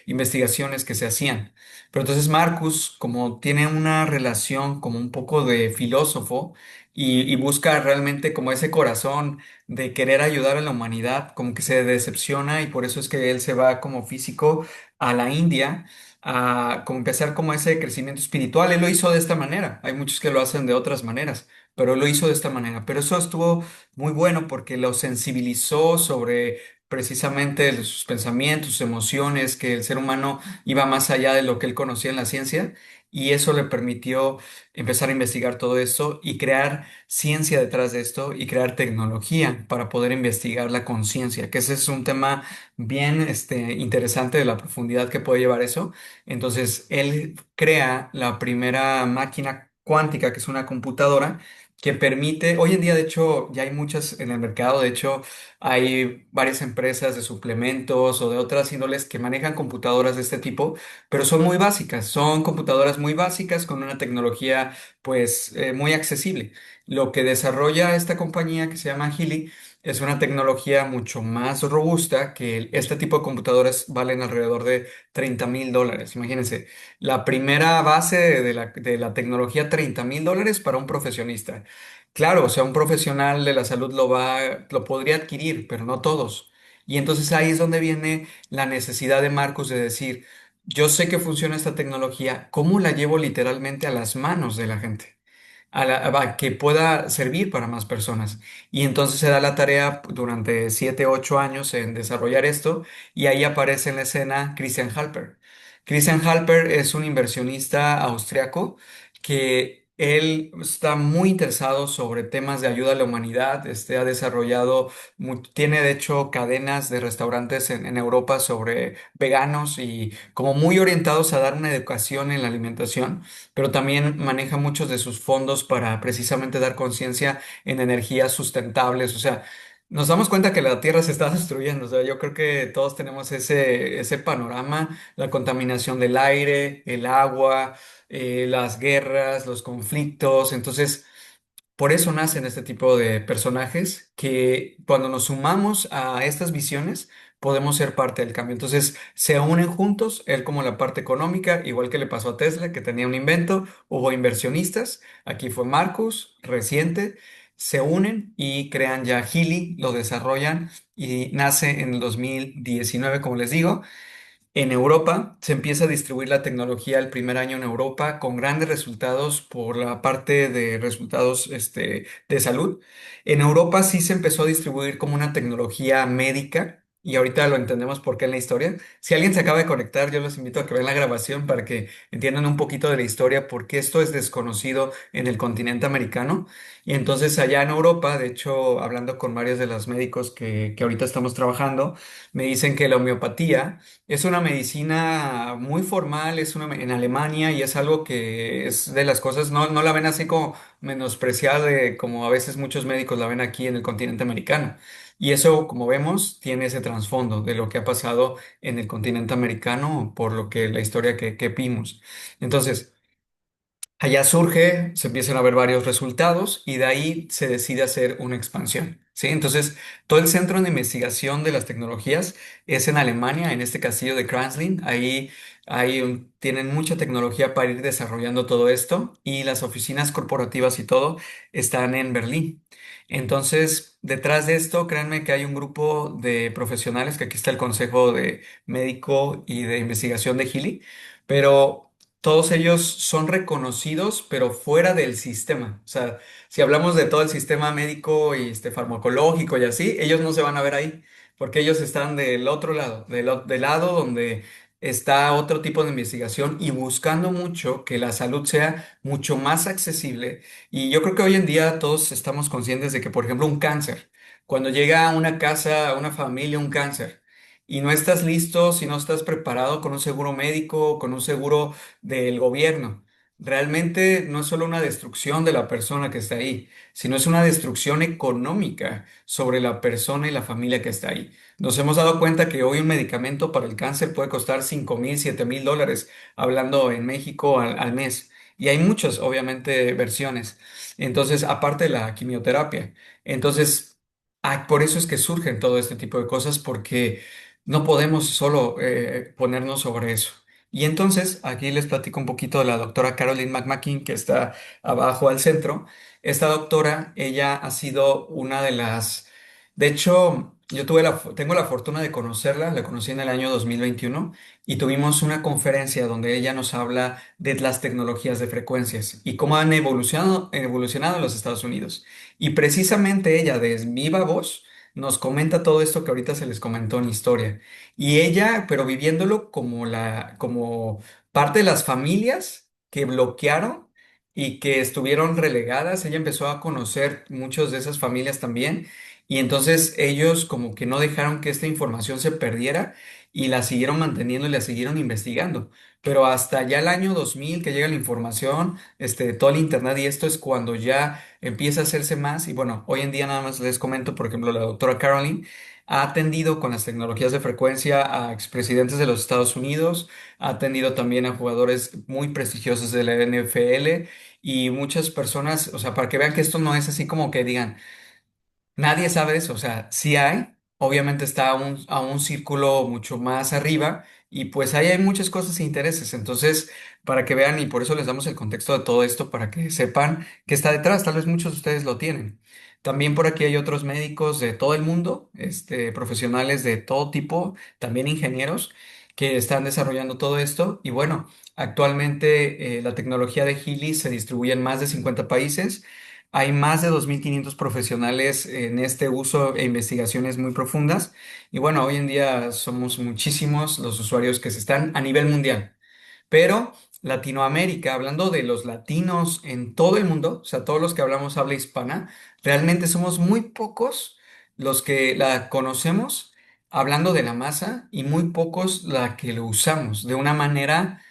investigaciones que se hacían. Pero entonces Marcus, como tiene una relación como un poco de filósofo y busca realmente como ese corazón de querer ayudar a la humanidad, como que se decepciona y por eso es que él se va como físico a la India a como empezar como ese crecimiento espiritual. Él lo hizo de esta manera. Hay muchos que lo hacen de otras maneras, pero lo hizo de esta manera. Pero eso estuvo muy bueno porque lo sensibilizó sobre precisamente sus pensamientos, sus emociones, que el ser humano iba más allá de lo que él conocía en la ciencia. Y eso le permitió empezar a investigar todo esto y crear ciencia detrás de esto y crear tecnología para poder investigar la conciencia, que ese es un tema bien interesante de la profundidad que puede llevar eso. Entonces, él crea la primera máquina cuántica, que es una computadora que permite, hoy en día de hecho ya hay muchas en el mercado, de hecho hay varias empresas de suplementos o de otras índoles que manejan computadoras de este tipo, pero son muy básicas, son computadoras muy básicas con una tecnología pues muy accesible. Lo que desarrolla esta compañía que se llama Healy es una tecnología mucho más robusta que este tipo de computadoras valen alrededor de $30,000. Imagínense, la primera base de la tecnología, $30,000 para un profesionista. Claro, o sea, un profesional de la salud lo podría adquirir, pero no todos. Y entonces ahí es donde viene la necesidad de Marcus de decir, yo sé que funciona esta tecnología, ¿cómo la llevo literalmente a las manos de la gente? Que pueda servir para más personas. Y entonces se da la tarea durante 7, 8 años en desarrollar esto y ahí aparece en la escena Christian Halper. Christian Halper es un inversionista austriaco que Él está muy interesado sobre temas de ayuda a la humanidad. Ha desarrollado, tiene de hecho cadenas de restaurantes en Europa sobre veganos y como muy orientados a dar una educación en la alimentación, pero también maneja muchos de sus fondos para precisamente dar conciencia en energías sustentables. O sea, nos damos cuenta que la Tierra se está destruyendo. O sea, yo creo que todos tenemos ese panorama, la contaminación del aire, el agua, las guerras, los conflictos. Entonces, por eso nacen este tipo de personajes que cuando nos sumamos a estas visiones podemos ser parte del cambio. Entonces se unen juntos, él como la parte económica, igual que le pasó a Tesla, que tenía un invento, hubo inversionistas, aquí fue Marcus, reciente, se unen y crean ya Geely, lo desarrollan y nace en el 2019, como les digo. En Europa se empieza a distribuir la tecnología el primer año en Europa con grandes resultados por la parte de resultados de salud. En Europa sí se empezó a distribuir como una tecnología médica y ahorita lo entendemos por qué en la historia. Si alguien se acaba de conectar, yo los invito a que vean la grabación para que entiendan un poquito de la historia, porque esto es desconocido en el continente americano. Y entonces allá en Europa, de hecho, hablando con varios de los médicos que ahorita estamos trabajando, me dicen que la homeopatía es una medicina muy formal, en Alemania y es algo que es de las cosas, no la ven así como menospreciada como a veces muchos médicos la ven aquí en el continente americano. Y eso, como vemos, tiene ese trasfondo de lo que ha pasado en el continente americano por lo que la historia que vimos. Entonces, allá surge, se empiezan a ver varios resultados y de ahí se decide hacer una expansión, ¿sí? Entonces, todo el centro de investigación de las tecnologías es en Alemania, en este castillo de Kranzlin. Ahí tienen mucha tecnología para ir desarrollando todo esto y las oficinas corporativas y todo están en Berlín. Entonces, detrás de esto, créanme que hay un grupo de profesionales, que aquí está el Consejo de Médico y de Investigación de Gili, pero todos ellos son reconocidos, pero fuera del sistema. O sea, si hablamos de todo el sistema médico y farmacológico y así, ellos no se van a ver ahí, porque ellos están del otro lado, del lado donde está otro tipo de investigación y buscando mucho que la salud sea mucho más accesible. Y yo creo que hoy en día todos estamos conscientes de que, por ejemplo, un cáncer, cuando llega a una casa, a una familia, un cáncer, y no estás listo, si no estás preparado con un seguro médico, con un seguro del gobierno. Realmente no es solo una destrucción de la persona que está ahí, sino es una destrucción económica sobre la persona y la familia que está ahí. Nos hemos dado cuenta que hoy un medicamento para el cáncer puede costar 5,000, 7,000 dólares, hablando en México al mes. Y hay muchas, obviamente, versiones. Entonces, aparte de la quimioterapia. Entonces, por eso es que surgen todo este tipo de cosas, porque no podemos solo ponernos sobre eso. Y entonces, aquí les platico un poquito de la doctora Caroline McMakin, que está abajo al centro. Esta doctora, ella ha sido una de las... De hecho, tengo la fortuna de conocerla, la conocí en el año 2021 y tuvimos una conferencia donde ella nos habla de las tecnologías de frecuencias y cómo han evolucionado en los Estados Unidos. Y precisamente ella, de viva voz, nos comenta todo esto que ahorita se les comentó en historia. Y ella, pero viviéndolo como parte de las familias que bloquearon y que estuvieron relegadas. Ella empezó a conocer muchas de esas familias también. Y entonces ellos como que no dejaron que esta información se perdiera y la siguieron manteniendo y la siguieron investigando. Pero hasta ya el año 2000 que llega la información, todo el internet y esto es cuando ya empieza a hacerse más. Y bueno, hoy en día nada más les comento, por ejemplo, la doctora Caroline ha atendido con las tecnologías de frecuencia a expresidentes de los Estados Unidos, ha atendido también a jugadores muy prestigiosos de la NFL y muchas personas, o sea, para que vean que esto no es así como que digan, nadie sabe eso, o sea, sí hay, obviamente está a un círculo mucho más arriba y pues ahí hay muchas cosas e intereses, entonces para que vean y por eso les damos el contexto de todo esto para que sepan qué está detrás, tal vez muchos de ustedes lo tienen. También por aquí hay otros médicos de todo el mundo, profesionales de todo tipo, también ingenieros que están desarrollando todo esto y bueno, actualmente la tecnología de Healy se distribuye en más de 50 países. Hay más de 2,500 profesionales en este uso e investigaciones muy profundas. Y bueno, hoy en día somos muchísimos los usuarios que se están a nivel mundial. Pero Latinoamérica, hablando de los latinos en todo el mundo, o sea, todos los que hablamos habla hispana, realmente somos muy pocos los que la conocemos hablando de la masa y muy pocos la que lo usamos de una manera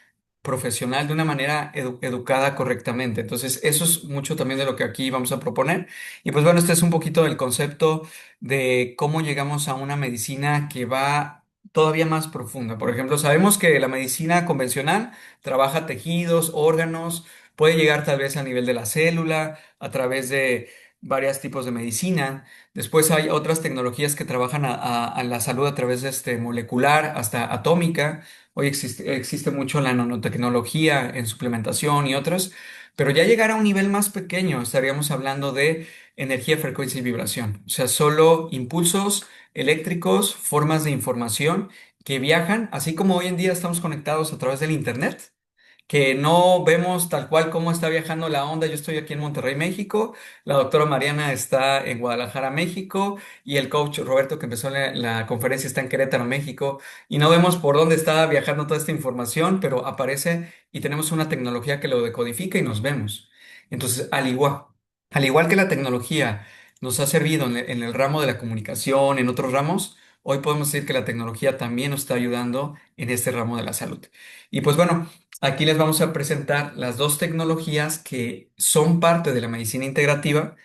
profesional, de una manera educada correctamente. Entonces, eso es mucho también de lo que aquí vamos a proponer. Y pues bueno, este es un poquito del concepto de cómo llegamos a una medicina que va todavía más profunda. Por ejemplo, sabemos que la medicina convencional trabaja tejidos, órganos, puede llegar tal vez a nivel de la célula, a través de varios tipos de medicina. Después hay otras tecnologías que trabajan a la salud a través de molecular hasta atómica. Hoy existe mucho la nanotecnología en suplementación y otras, pero ya llegar a un nivel más pequeño, estaríamos hablando de energía, frecuencia y vibración. O sea, solo impulsos eléctricos, formas de información que viajan, así como hoy en día estamos conectados a través del Internet, que no vemos tal cual cómo está viajando la onda. Yo estoy aquí en Monterrey, México, la doctora Mariana está en Guadalajara, México, y el coach Roberto que empezó la conferencia está en Querétaro, México, y no vemos por dónde está viajando toda esta información, pero aparece y tenemos una tecnología que lo decodifica y nos vemos. Entonces, al igual que la tecnología nos ha servido en el ramo de la comunicación, en otros ramos, hoy podemos decir que la tecnología también nos está ayudando en este ramo de la salud. Y pues bueno, aquí les vamos a presentar las dos tecnologías que son parte de la medicina integrativa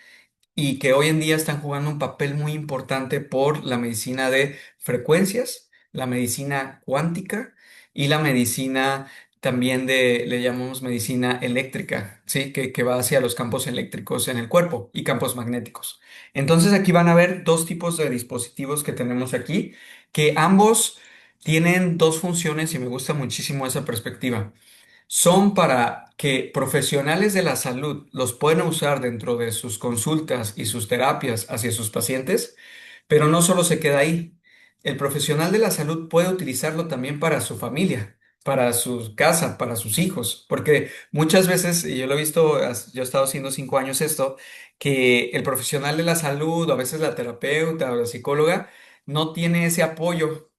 y que hoy en día están jugando un papel muy importante por la medicina de frecuencias, la medicina cuántica y la medicina también le llamamos medicina eléctrica, ¿sí? Que va hacia los campos eléctricos en el cuerpo y campos magnéticos. Entonces aquí van a ver dos tipos de dispositivos que tenemos aquí, que ambos tienen dos funciones y me gusta muchísimo esa perspectiva. Son para que profesionales de la salud los puedan usar dentro de sus consultas y sus terapias hacia sus pacientes, pero no solo se queda ahí. El profesional de la salud puede utilizarlo también para su familia, para su casa, para sus hijos, porque muchas veces, y yo lo he visto, yo he estado haciendo 5 años esto, que el profesional de la salud, o a veces la terapeuta o la psicóloga, no tiene ese apoyo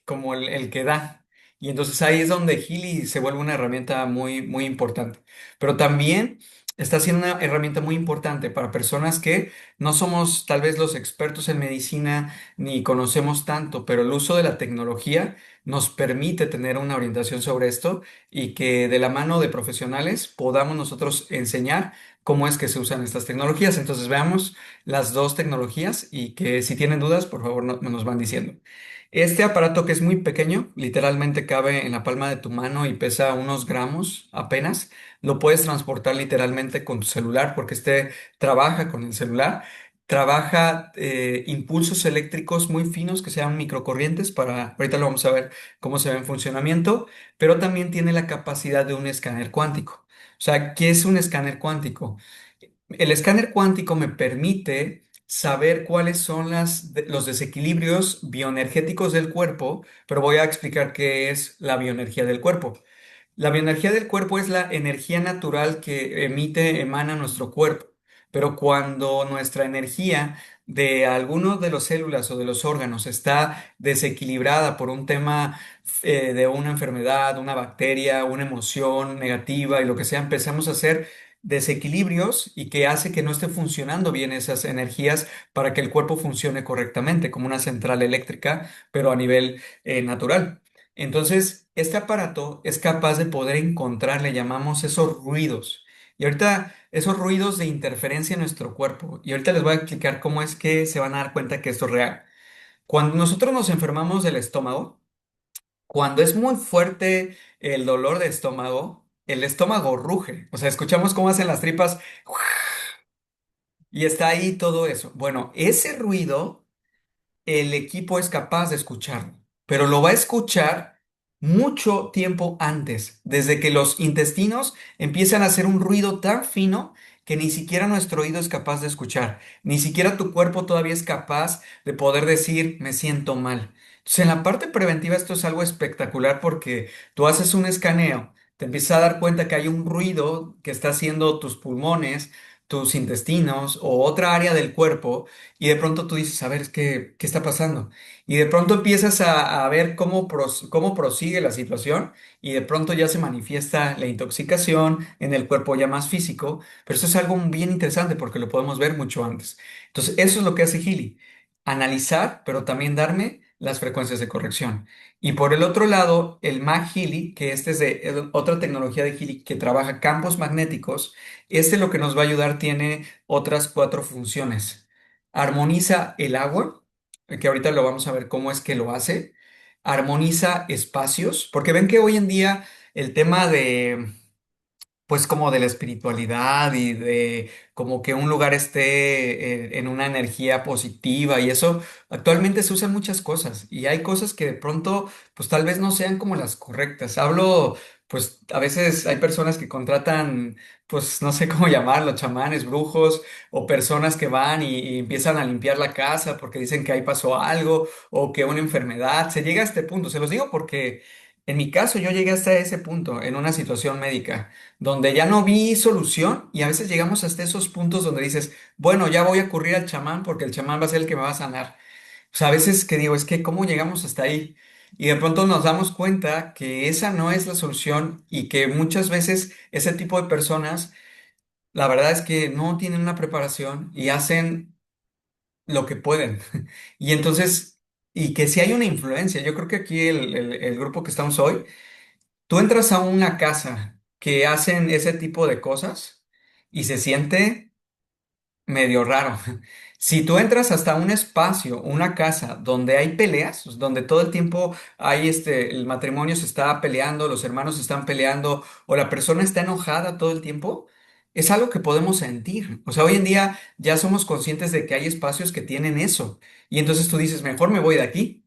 como el que da. Y entonces ahí es donde Healy se vuelve una herramienta muy, muy importante. Pero también está siendo una herramienta muy importante para personas que no somos tal vez los expertos en medicina ni conocemos tanto, pero el uso de la tecnología nos permite tener una orientación sobre esto y que de la mano de profesionales podamos nosotros enseñar cómo es que se usan estas tecnologías. Entonces veamos las dos tecnologías y que si tienen dudas, por favor, nos van diciendo. Este aparato que es muy pequeño, literalmente cabe en la palma de tu mano y pesa unos gramos apenas, lo puedes transportar literalmente con tu celular porque este trabaja con el celular, trabaja impulsos eléctricos muy finos que se llaman microcorrientes ahorita lo vamos a ver cómo se ve en funcionamiento, pero también tiene la capacidad de un escáner cuántico. O sea, ¿qué es un escáner cuántico? El escáner cuántico me permite saber cuáles son los desequilibrios bioenergéticos del cuerpo, pero voy a explicar qué es la bioenergía del cuerpo. La bioenergía del cuerpo es la energía natural que emana nuestro cuerpo, pero cuando nuestra energía de alguno de las células o de los órganos está desequilibrada por un tema de una enfermedad, una bacteria, una emoción negativa y lo que sea, empezamos a hacer desequilibrios y que hace que no esté funcionando bien esas energías para que el cuerpo funcione correctamente, como una central eléctrica, pero a nivel natural. Entonces, este aparato es capaz de poder encontrar, le llamamos esos ruidos. Y ahorita, esos ruidos de interferencia en nuestro cuerpo. Y ahorita les voy a explicar cómo es que se van a dar cuenta que esto es real. Cuando nosotros nos enfermamos del estómago, cuando es muy fuerte el dolor de estómago, el estómago ruge. O sea, escuchamos cómo hacen las tripas y está ahí todo eso. Bueno, ese ruido el equipo es capaz de escucharlo, pero lo va a escuchar mucho tiempo antes, desde que los intestinos empiezan a hacer un ruido tan fino que ni siquiera nuestro oído es capaz de escuchar, ni siquiera tu cuerpo todavía es capaz de poder decir me siento mal. Entonces, en la parte preventiva esto es algo espectacular porque tú haces un escaneo, te empiezas a dar cuenta que hay un ruido que está haciendo tus pulmones, tus intestinos o otra área del cuerpo y de pronto tú dices, a ver, ¿qué está pasando? Y de pronto empiezas a ver cómo prosigue la situación y de pronto ya se manifiesta la intoxicación en el cuerpo ya más físico, pero eso es algo bien interesante porque lo podemos ver mucho antes. Entonces, eso es lo que hace Healy, analizar, pero también darme las frecuencias de corrección. Y por el otro lado, el Mag Healy, que este es otra tecnología de Healy que trabaja campos magnéticos, este lo que nos va a ayudar tiene otras cuatro funciones. Armoniza el agua, que ahorita lo vamos a ver cómo es que lo hace. Armoniza espacios, porque ven que hoy en día el tema de pues como de la espiritualidad y de como que un lugar esté en una energía positiva y eso, actualmente se usan muchas cosas y hay cosas que de pronto pues tal vez no sean como las correctas. Hablo, pues a veces hay personas que contratan, pues no sé cómo llamarlo, chamanes, brujos o personas que van y empiezan a limpiar la casa porque dicen que ahí pasó algo o que una enfermedad. Se llega a este punto, se los digo porque en mi caso yo llegué hasta ese punto en una situación médica donde ya no vi solución y a veces llegamos hasta esos puntos donde dices, bueno, ya voy a ocurrir al chamán porque el chamán va a ser el que me va a sanar. O sea, a veces que digo, es que ¿cómo llegamos hasta ahí? Y de pronto nos damos cuenta que esa no es la solución y que muchas veces ese tipo de personas, la verdad es que no tienen una preparación y hacen lo que pueden. Y entonces, y que si hay una influencia, yo creo que aquí el grupo que estamos hoy, tú entras a una casa que hacen ese tipo de cosas y se siente medio raro. Si tú entras hasta un espacio, una casa donde hay peleas, donde todo el tiempo hay el matrimonio se está peleando, los hermanos se están peleando o la persona está enojada todo el tiempo, es algo que podemos sentir. O sea, hoy en día ya somos conscientes de que hay espacios que tienen eso. Y entonces tú dices, mejor me voy de aquí.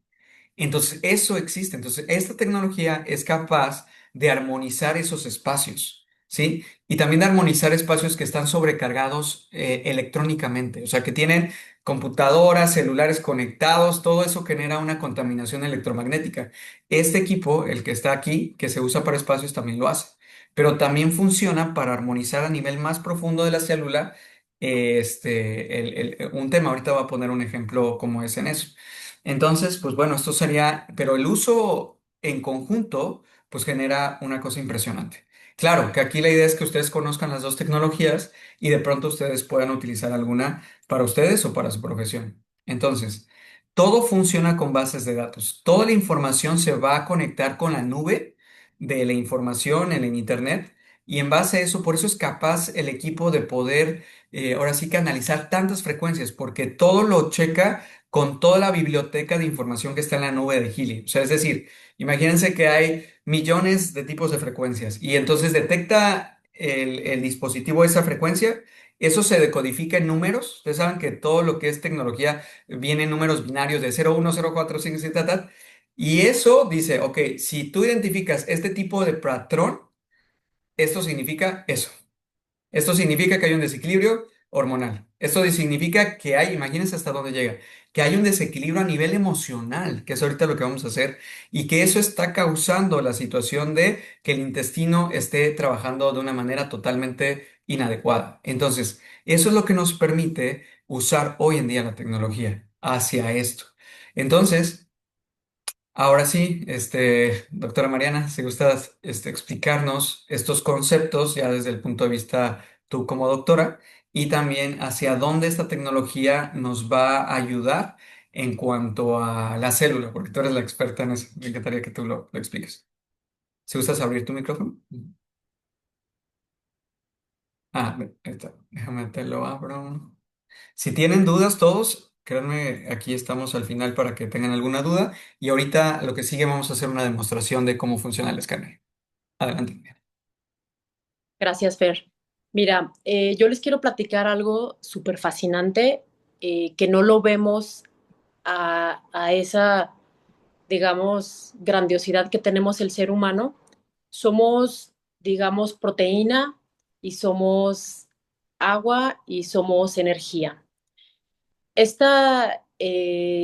Entonces, eso existe. Entonces, esta tecnología es capaz de armonizar esos espacios, ¿sí? Y también de armonizar espacios que están sobrecargados electrónicamente, o sea, que tienen computadoras, celulares conectados, todo eso genera una contaminación electromagnética. Este equipo, el que está aquí, que se usa para espacios, también lo hace, pero también funciona para armonizar a nivel más profundo de la célula. Un tema, ahorita voy a poner un ejemplo como es en eso. Entonces, pues bueno, esto sería, pero el uso en conjunto, pues genera una cosa impresionante. Claro, que aquí la idea es que ustedes conozcan las dos tecnologías y de pronto ustedes puedan utilizar alguna para ustedes o para su profesión. Entonces, todo funciona con bases de datos. Toda la información se va a conectar con la nube de la información en el Internet y en base a eso, por eso es capaz el equipo de poder, ahora sí que analizar tantas frecuencias, porque todo lo checa con toda la biblioteca de información que está en la nube de Healy. O sea, es decir, imagínense que hay millones de tipos de frecuencias y entonces detecta el dispositivo esa frecuencia, eso se decodifica en números. Ustedes saben que todo lo que es tecnología viene en números binarios de 0, 1, 0, 4, 5, 6, tal, tal. Y eso dice, ok, si tú identificas este tipo de patrón, esto significa eso. Esto significa que hay un desequilibrio hormonal. Esto significa que hay, imagínense hasta dónde llega, que hay un desequilibrio a nivel emocional, que es ahorita lo que vamos a hacer, y que eso está causando la situación de que el intestino esté trabajando de una manera totalmente inadecuada. Entonces, eso es lo que nos permite usar hoy en día la tecnología hacia esto. Entonces, ahora sí, doctora Mariana, si gustas explicarnos estos conceptos ya desde el punto de vista tú como doctora y también hacia dónde esta tecnología nos va a ayudar en cuanto a la célula, porque tú eres la experta en eso. Me encantaría que tú lo expliques. Si gustas abrir tu micrófono. Ahí está. Déjame te lo abro. Si tienen dudas todos, créanme, aquí estamos al final para que tengan alguna duda. Y ahorita lo que sigue vamos a hacer una demostración de cómo funciona el escáner. Adelante. Gracias, Fer. Mira, yo les quiero platicar algo súper fascinante que no lo vemos a esa, digamos, grandiosidad que tenemos el ser humano. Somos, digamos, proteína y somos agua y somos energía. Esta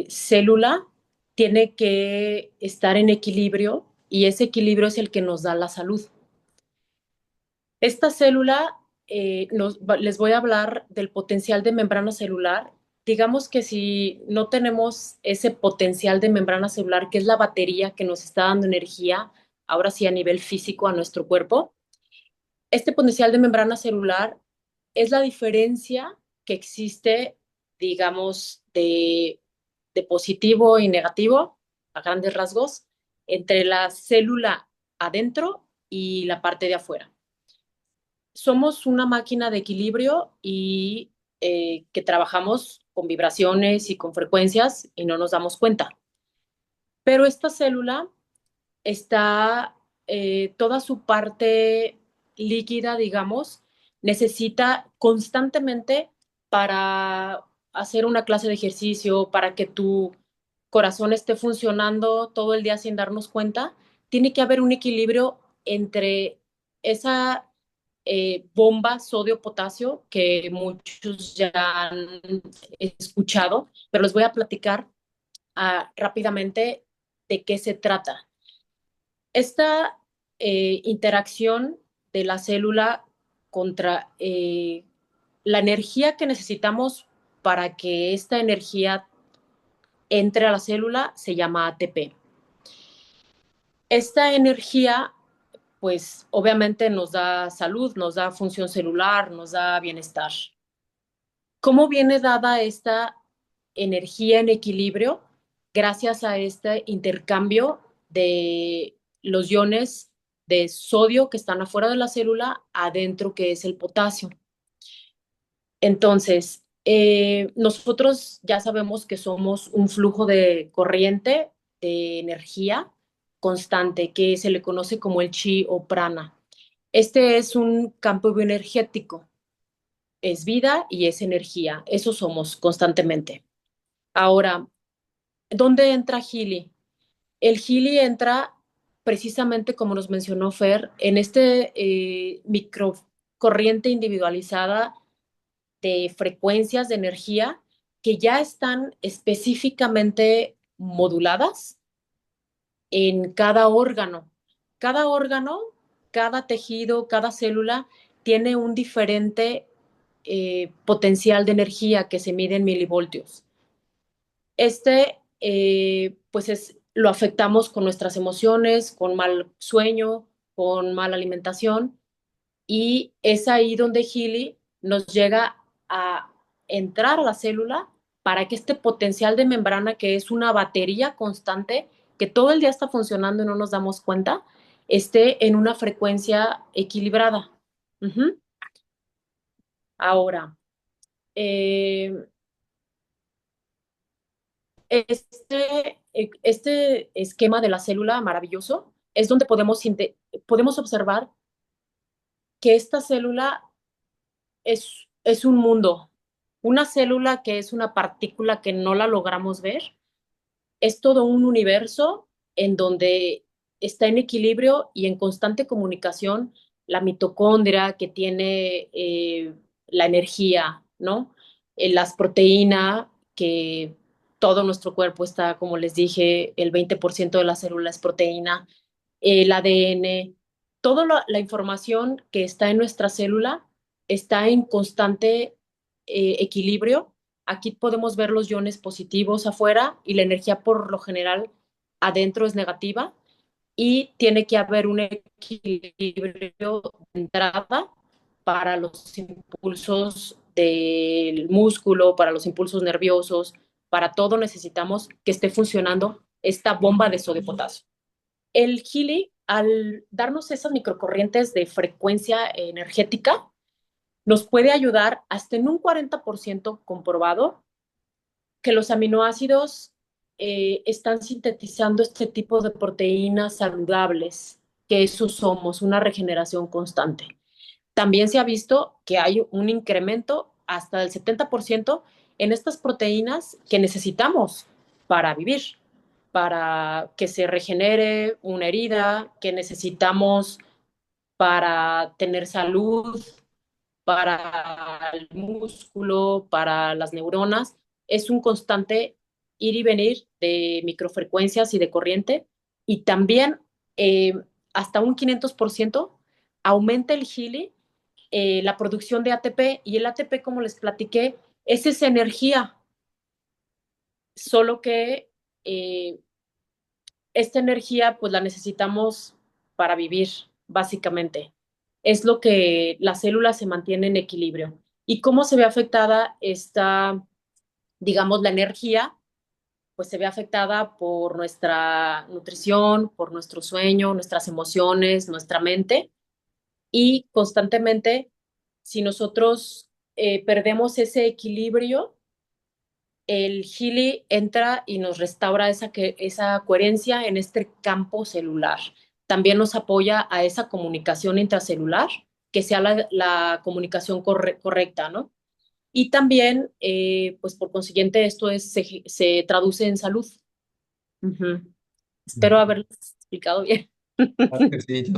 célula tiene que estar en equilibrio y ese equilibrio es el que nos da la salud. Esta célula les voy a hablar del potencial de membrana celular. Digamos que si no tenemos ese potencial de membrana celular, que es la batería que nos está dando energía, ahora sí a nivel físico a nuestro cuerpo, este potencial de membrana celular es la diferencia que existe, digamos, de positivo y negativo, a grandes rasgos, entre la célula adentro y la parte de afuera. Somos una máquina de equilibrio y que trabajamos con vibraciones y con frecuencias y no nos damos cuenta. Pero esta célula está, toda su parte líquida, digamos, necesita constantemente para hacer una clase de ejercicio, para que tu corazón esté funcionando todo el día sin darnos cuenta, tiene que haber un equilibrio entre esa bomba sodio-potasio que muchos ya han escuchado, pero les voy a platicar rápidamente de qué se trata. Esta interacción de la célula contra la energía que necesitamos para que esta energía entre a la célula se llama ATP. Esta energía, pues obviamente nos da salud, nos da función celular, nos da bienestar. ¿Cómo viene dada esta energía en equilibrio? Gracias a este intercambio de los iones de sodio que están afuera de la célula, adentro que es el potasio. Entonces, nosotros ya sabemos que somos un flujo de corriente de energía constante que se le conoce como el chi o prana. Este es un campo bioenergético, es vida y es energía, eso somos constantemente. Ahora, ¿dónde entra Healy? El Healy entra precisamente como nos mencionó Fer, en este microcorriente individualizada de frecuencias de energía que ya están específicamente moduladas en cada órgano. Cada órgano, cada tejido, cada célula tiene un diferente potencial de energía que se mide en milivoltios. Pues lo afectamos con nuestras emociones, con mal sueño, con mala alimentación, y es ahí donde Healy nos llega a entrar a la célula para que este potencial de membrana, que es una batería constante, que todo el día está funcionando y no nos damos cuenta, esté en una frecuencia equilibrada. Uh-huh. Ahora, este esquema de la célula maravilloso es donde podemos observar que esta célula es un mundo. Una célula que es una partícula que no la logramos ver, es todo un universo en donde está en equilibrio y en constante comunicación la mitocondria que tiene la energía, ¿no? Las proteínas, que todo nuestro cuerpo está, como les dije, el 20% de la célula es proteína, el ADN, toda la información que está en nuestra célula está en constante equilibrio. Aquí podemos ver los iones positivos afuera y la energía por lo general adentro es negativa, y tiene que haber un equilibrio de entrada para los impulsos del músculo, para los impulsos nerviosos, para todo necesitamos que esté funcionando esta bomba de sodio potasio. El Healy, al darnos esas microcorrientes de frecuencia energética, nos puede ayudar hasta en un 40% comprobado que los aminoácidos están sintetizando este tipo de proteínas saludables, que eso somos, una regeneración constante. También se ha visto que hay un incremento hasta del 70% en estas proteínas que necesitamos para vivir, para que se regenere una herida, que necesitamos para tener salud, para el músculo, para las neuronas. Es un constante ir y venir de microfrecuencias y de corriente. Y también hasta un 500% aumenta el Healy la producción de ATP y el ATP, como les platiqué, es esa energía, solo que eh, esta energía pues la necesitamos para vivir, básicamente. Es lo que las células se mantienen en equilibrio. ¿Y cómo se ve afectada esta, digamos, la energía? Pues se ve afectada por nuestra nutrición, por nuestro sueño, nuestras emociones, nuestra mente y constantemente, si nosotros perdemos ese equilibrio, el Healy entra y nos restaura esa coherencia en este campo celular. También nos apoya a esa comunicación intracelular, que sea la comunicación correcta, ¿no? Y también, pues por consiguiente, se traduce en salud. Ujú. Espero haberles explicado bien. Claro que sí,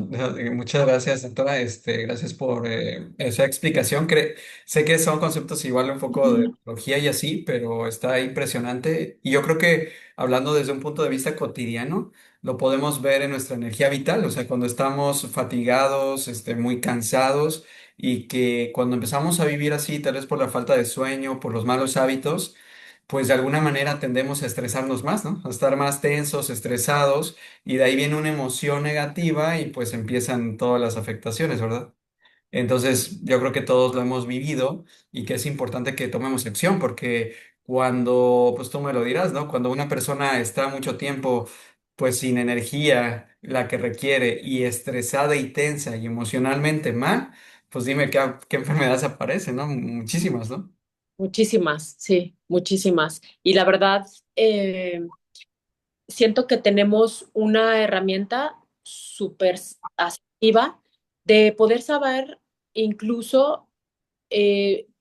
muchas gracias, doctora. Gracias por esa explicación. Sé que son conceptos igual un poco de Ujú. biología y así, pero está impresionante. Y yo creo que hablando desde un punto de vista cotidiano, lo podemos ver en nuestra energía vital. O sea, cuando estamos fatigados, muy cansados y que cuando empezamos a vivir así, tal vez por la falta de sueño, por los malos hábitos, pues de alguna manera tendemos a estresarnos más, ¿no? A estar más tensos, estresados y de ahí viene una emoción negativa y pues empiezan todas las afectaciones, ¿verdad? Entonces, yo creo que todos lo hemos vivido y que es importante que tomemos acción porque cuando, pues tú me lo dirás, ¿no? Cuando una persona está mucho tiempo pues sin energía, la que requiere, y estresada y tensa y emocionalmente mal, pues dime qué enfermedades aparecen, ¿no? Muchísimas, ¿no? Muchísimas, sí, muchísimas. Y la verdad, siento que tenemos una herramienta súper asertiva de poder saber incluso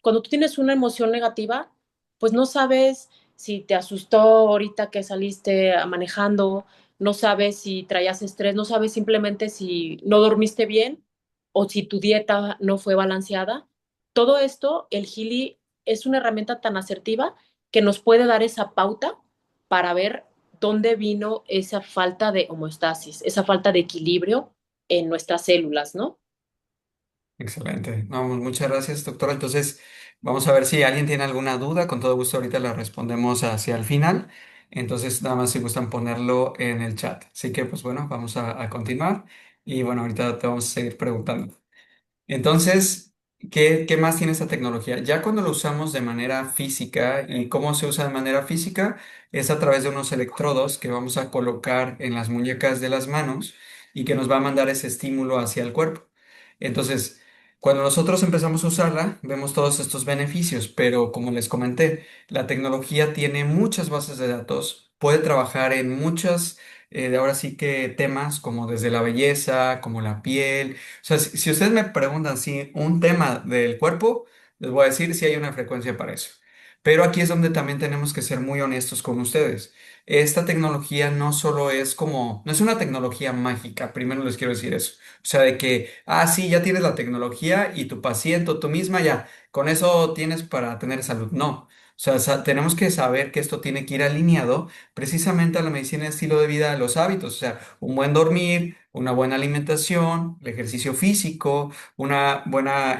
cuando tú tienes una emoción negativa, pues no sabes si te asustó ahorita que saliste manejando, no sabes si traías estrés, no sabes simplemente si no dormiste bien o si tu dieta no fue balanceada. Todo esto, el Gili es una herramienta tan asertiva que nos puede dar esa pauta para ver dónde vino esa falta de homeostasis, esa falta de equilibrio en nuestras células, ¿no? Excelente. No, muchas gracias, doctora. Entonces, vamos a ver si alguien tiene alguna duda. Con todo gusto, ahorita la respondemos hacia el final. Entonces, nada más si gustan ponerlo en el chat. Así que, pues bueno, vamos a continuar. Y bueno, ahorita te vamos a seguir preguntando. Entonces, ¿qué más tiene esta tecnología? Ya cuando lo usamos de manera física, ¿y cómo se usa de manera física? Es a través de unos electrodos que vamos a colocar en las muñecas de las manos y que nos va a mandar ese estímulo hacia el cuerpo. Entonces, cuando nosotros empezamos a usarla, vemos todos estos beneficios, pero como les comenté, la tecnología tiene muchas bases de datos, puede trabajar en muchas, de ahora sí que temas como desde la belleza, como la piel. O sea, si ustedes me preguntan si un tema del cuerpo, les voy a decir si hay una frecuencia para eso. Pero aquí es donde también tenemos que ser muy honestos con ustedes. Esta tecnología no solo es como, no es una tecnología mágica, primero les quiero decir eso. O sea, de que, sí, ya tienes la tecnología y tu paciente o tú misma ya, con eso tienes para tener salud. No. O sea, tenemos que saber que esto tiene que ir alineado precisamente a la medicina de estilo de vida, a los hábitos. O sea, un buen dormir, una buena alimentación, el ejercicio físico, una buena,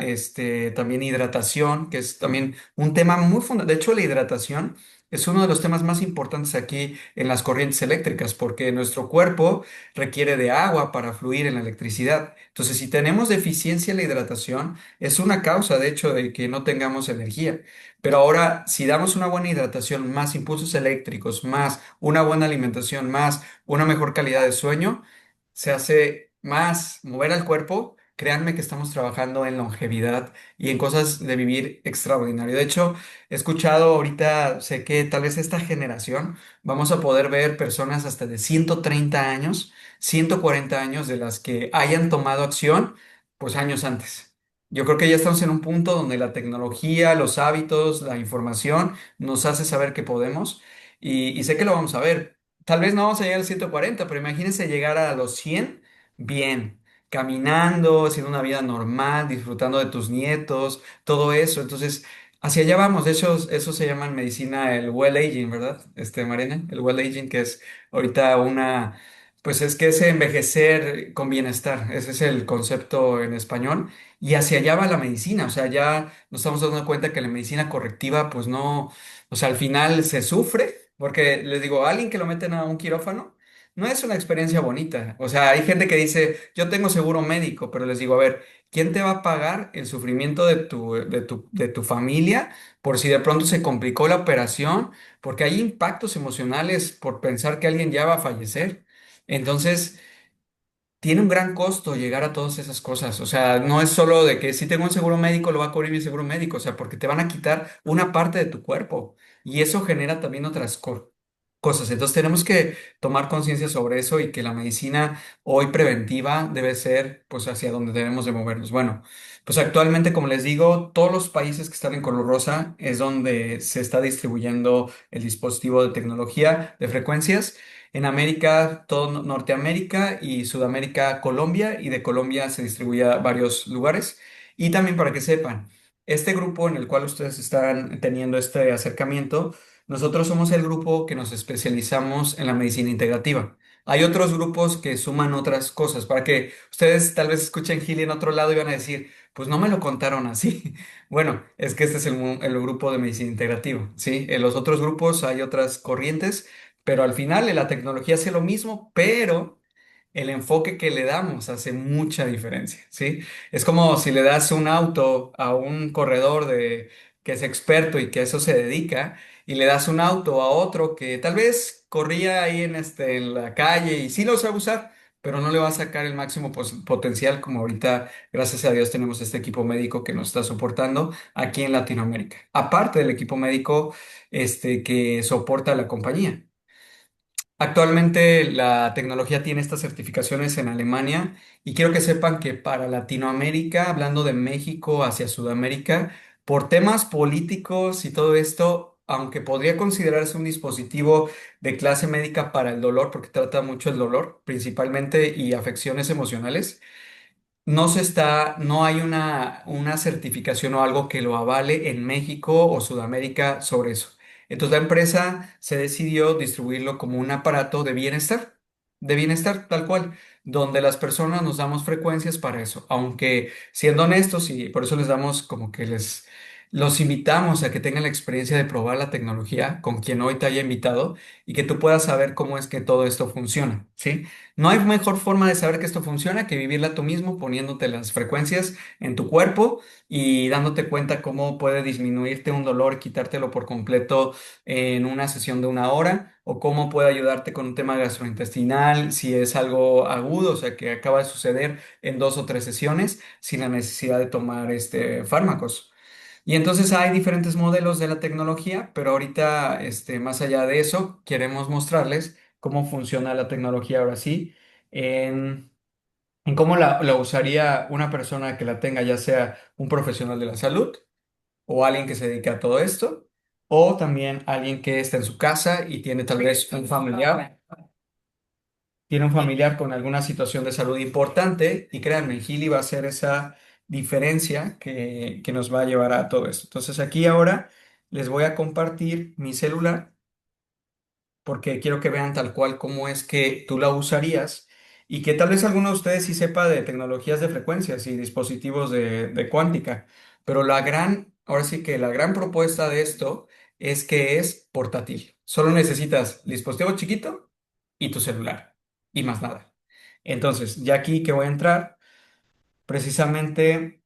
también hidratación, que es también un tema muy fundamental. De hecho, la hidratación es uno de los temas más importantes aquí en las corrientes eléctricas, porque nuestro cuerpo requiere de agua para fluir en la electricidad. Entonces, si tenemos deficiencia en la hidratación, es una causa, de hecho, de que no tengamos energía. Pero ahora, si damos una buena hidratación, más impulsos eléctricos, más una buena alimentación, más una mejor calidad de sueño, se hace más mover al cuerpo. Créanme que estamos trabajando en longevidad y en cosas de vivir extraordinario. De hecho, he escuchado ahorita, sé que tal vez esta generación vamos a poder ver personas hasta de 130 años, 140 años de las que hayan tomado acción, pues años antes. Yo creo que ya estamos en un punto donde la tecnología, los hábitos, la información nos hace saber que podemos y sé que lo vamos a ver. Tal vez no vamos a llegar al 140, pero imagínense llegar a los 100 bien, caminando, haciendo una vida normal, disfrutando de tus nietos, todo eso. Entonces, hacia allá vamos. De hecho, eso se llama en medicina el well aging, ¿verdad? Mariana, el well aging, que es ahorita una Pues es que es envejecer con bienestar, ese es el concepto en español, y hacia allá va la medicina, o sea, ya nos estamos dando cuenta que la medicina correctiva, pues no, o sea, al final se sufre, porque les digo, alguien que lo meten a un quirófano, no es una experiencia bonita, o sea, hay gente que dice, yo tengo seguro médico, pero les digo, a ver, ¿quién te va a pagar el sufrimiento de tu familia por si de pronto se complicó la operación? Porque hay impactos emocionales por pensar que alguien ya va a fallecer. Entonces, tiene un gran costo llegar a todas esas cosas. O sea, no es solo de que si tengo un seguro médico, lo va a cubrir mi seguro médico. O sea, porque te van a quitar una parte de tu cuerpo. Y eso genera también otras cosas. Entonces, tenemos que tomar conciencia sobre eso y que la medicina hoy preventiva debe ser, pues, hacia donde debemos de movernos. Bueno, pues actualmente, como les digo, todos los países que están en color rosa es donde se está distribuyendo el dispositivo de tecnología de frecuencias. En América, todo Norteamérica y Sudamérica, Colombia, y de Colombia se distribuye a varios lugares. Y también para que sepan, este grupo en el cual ustedes están teniendo este acercamiento, nosotros somos el grupo que nos especializamos en la medicina integrativa. Hay otros grupos que suman otras cosas, para que ustedes tal vez escuchen Gili en otro lado y van a decir, pues no me lo contaron así. Bueno, es que este es el grupo de medicina integrativa, ¿sí? En los otros grupos hay otras corrientes, pero al final la tecnología hace lo mismo, pero el enfoque que le damos hace mucha diferencia, ¿sí? Es como si le das un auto a un corredor que es experto y que a eso se dedica, y le das un auto a otro que tal vez corría ahí en la calle y sí lo sabe usar, pero no le va a sacar el máximo potencial como ahorita, gracias a Dios, tenemos este equipo médico que nos está soportando aquí en Latinoamérica. Aparte del equipo médico que soporta la compañía. Actualmente la tecnología tiene estas certificaciones en Alemania y quiero que sepan que para Latinoamérica, hablando de México hacia Sudamérica, por temas políticos y todo esto, aunque podría considerarse un dispositivo de clase médica para el dolor, porque trata mucho el dolor principalmente y afecciones emocionales, no hay una certificación o algo que lo avale en México o Sudamérica sobre eso. Entonces la empresa se decidió distribuirlo como un aparato de bienestar tal cual, donde las personas nos damos frecuencias para eso. Aunque siendo honestos, y por eso les damos como que los invitamos a que tengan la experiencia de probar la tecnología con quien hoy te haya invitado y que tú puedas saber cómo es que todo esto funciona, ¿sí? No hay mejor forma de saber que esto funciona que vivirla tú mismo, poniéndote las frecuencias en tu cuerpo y dándote cuenta cómo puede disminuirte un dolor, quitártelo por completo en una sesión de 1 hora, o cómo puede ayudarte con un tema gastrointestinal si es algo agudo, o sea, que acaba de suceder en 2 o 3 sesiones sin la necesidad de tomar fármacos. Y entonces hay diferentes modelos de la tecnología, pero ahorita, más allá de eso, queremos mostrarles cómo funciona la tecnología ahora sí, en, en cómo la usaría una persona que la tenga, ya sea un profesional de la salud o alguien que se dedique a todo esto, o también alguien que está en su casa y tiene un familiar con alguna situación de salud importante, y créanme, Gili va a ser esa diferencia que nos va a llevar a todo esto. Entonces aquí ahora les voy a compartir mi celular porque quiero que vean tal cual cómo es que tú la usarías y que tal vez alguno de ustedes sí sepa de tecnologías de frecuencias y dispositivos de cuántica, pero ahora sí que la gran propuesta de esto es que es portátil. Solo necesitas el dispositivo chiquito y tu celular y más nada. Entonces, ya aquí que voy a entrar, precisamente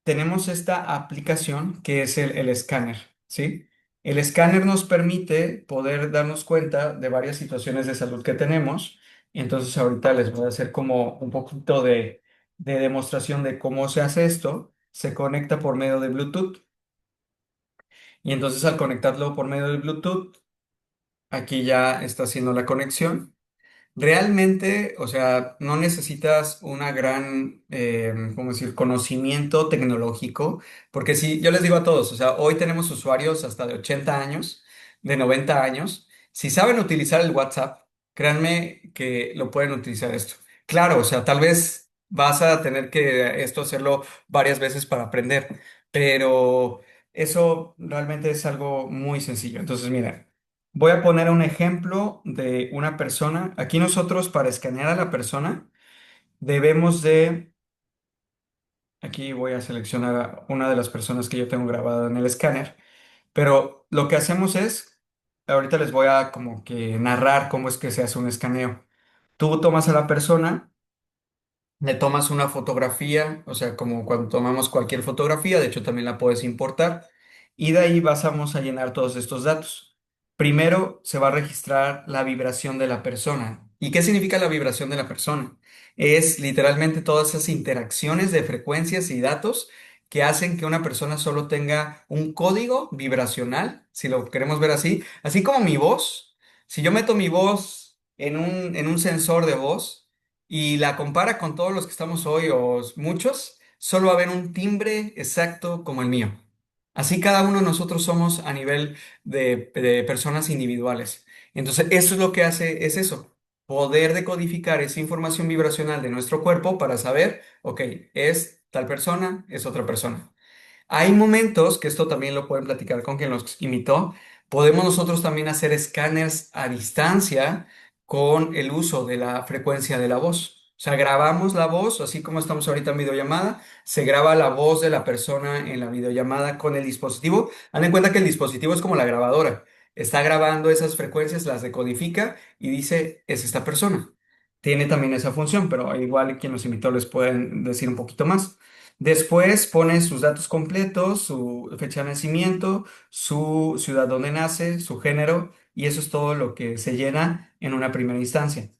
tenemos esta aplicación que es el escáner, ¿sí? El escáner nos permite poder darnos cuenta de varias situaciones de salud que tenemos. Entonces ahorita les voy a hacer como un poquito de demostración de cómo se hace esto. Se conecta por medio de Bluetooth y entonces al conectarlo por medio de Bluetooth, aquí ya está haciendo la conexión. Realmente, o sea, no necesitas una gran, ¿cómo decir?, conocimiento tecnológico, porque si yo les digo a todos, o sea, hoy tenemos usuarios hasta de 80 años, de 90 años, si saben utilizar el WhatsApp, créanme que lo pueden utilizar esto. Claro, o sea, tal vez vas a tener que esto hacerlo varias veces para aprender, pero eso realmente es algo muy sencillo. Entonces, mira. Voy a poner un ejemplo de una persona. Aquí nosotros para escanear a la persona debemos de, aquí voy a seleccionar a una de las personas que yo tengo grabada en el escáner, pero lo que hacemos es, ahorita les voy a como que narrar cómo es que se hace un escaneo. Tú tomas a la persona, le tomas una fotografía, o sea, como cuando tomamos cualquier fotografía, de hecho también la puedes importar, y de ahí vamos a llenar todos estos datos. Primero se va a registrar la vibración de la persona. ¿Y qué significa la vibración de la persona? Es literalmente todas esas interacciones de frecuencias y datos que hacen que una persona solo tenga un código vibracional, si lo queremos ver así, así como mi voz. Si yo meto mi voz en un sensor de voz, y la compara con todos los que estamos hoy o muchos, solo va a haber un timbre exacto como el mío. Así cada uno de nosotros somos a nivel de personas individuales. Entonces, eso es lo que hace, es eso, poder decodificar esa información vibracional de nuestro cuerpo para saber, ok, es tal persona, es otra persona. Hay momentos, que esto también lo pueden platicar con quien los imitó, podemos nosotros también hacer escáneres a distancia con el uso de la frecuencia de la voz. O sea, grabamos la voz, así como estamos ahorita en videollamada, se graba la voz de la persona en la videollamada con el dispositivo. Haz en cuenta que el dispositivo es como la grabadora. Está grabando esas frecuencias, las decodifica y dice, es esta persona. Tiene también esa función, pero igual quien los imitó les pueden decir un poquito más. Después pone sus datos completos, su fecha de nacimiento, su ciudad donde nace, su género, y eso es todo lo que se llena en una primera instancia.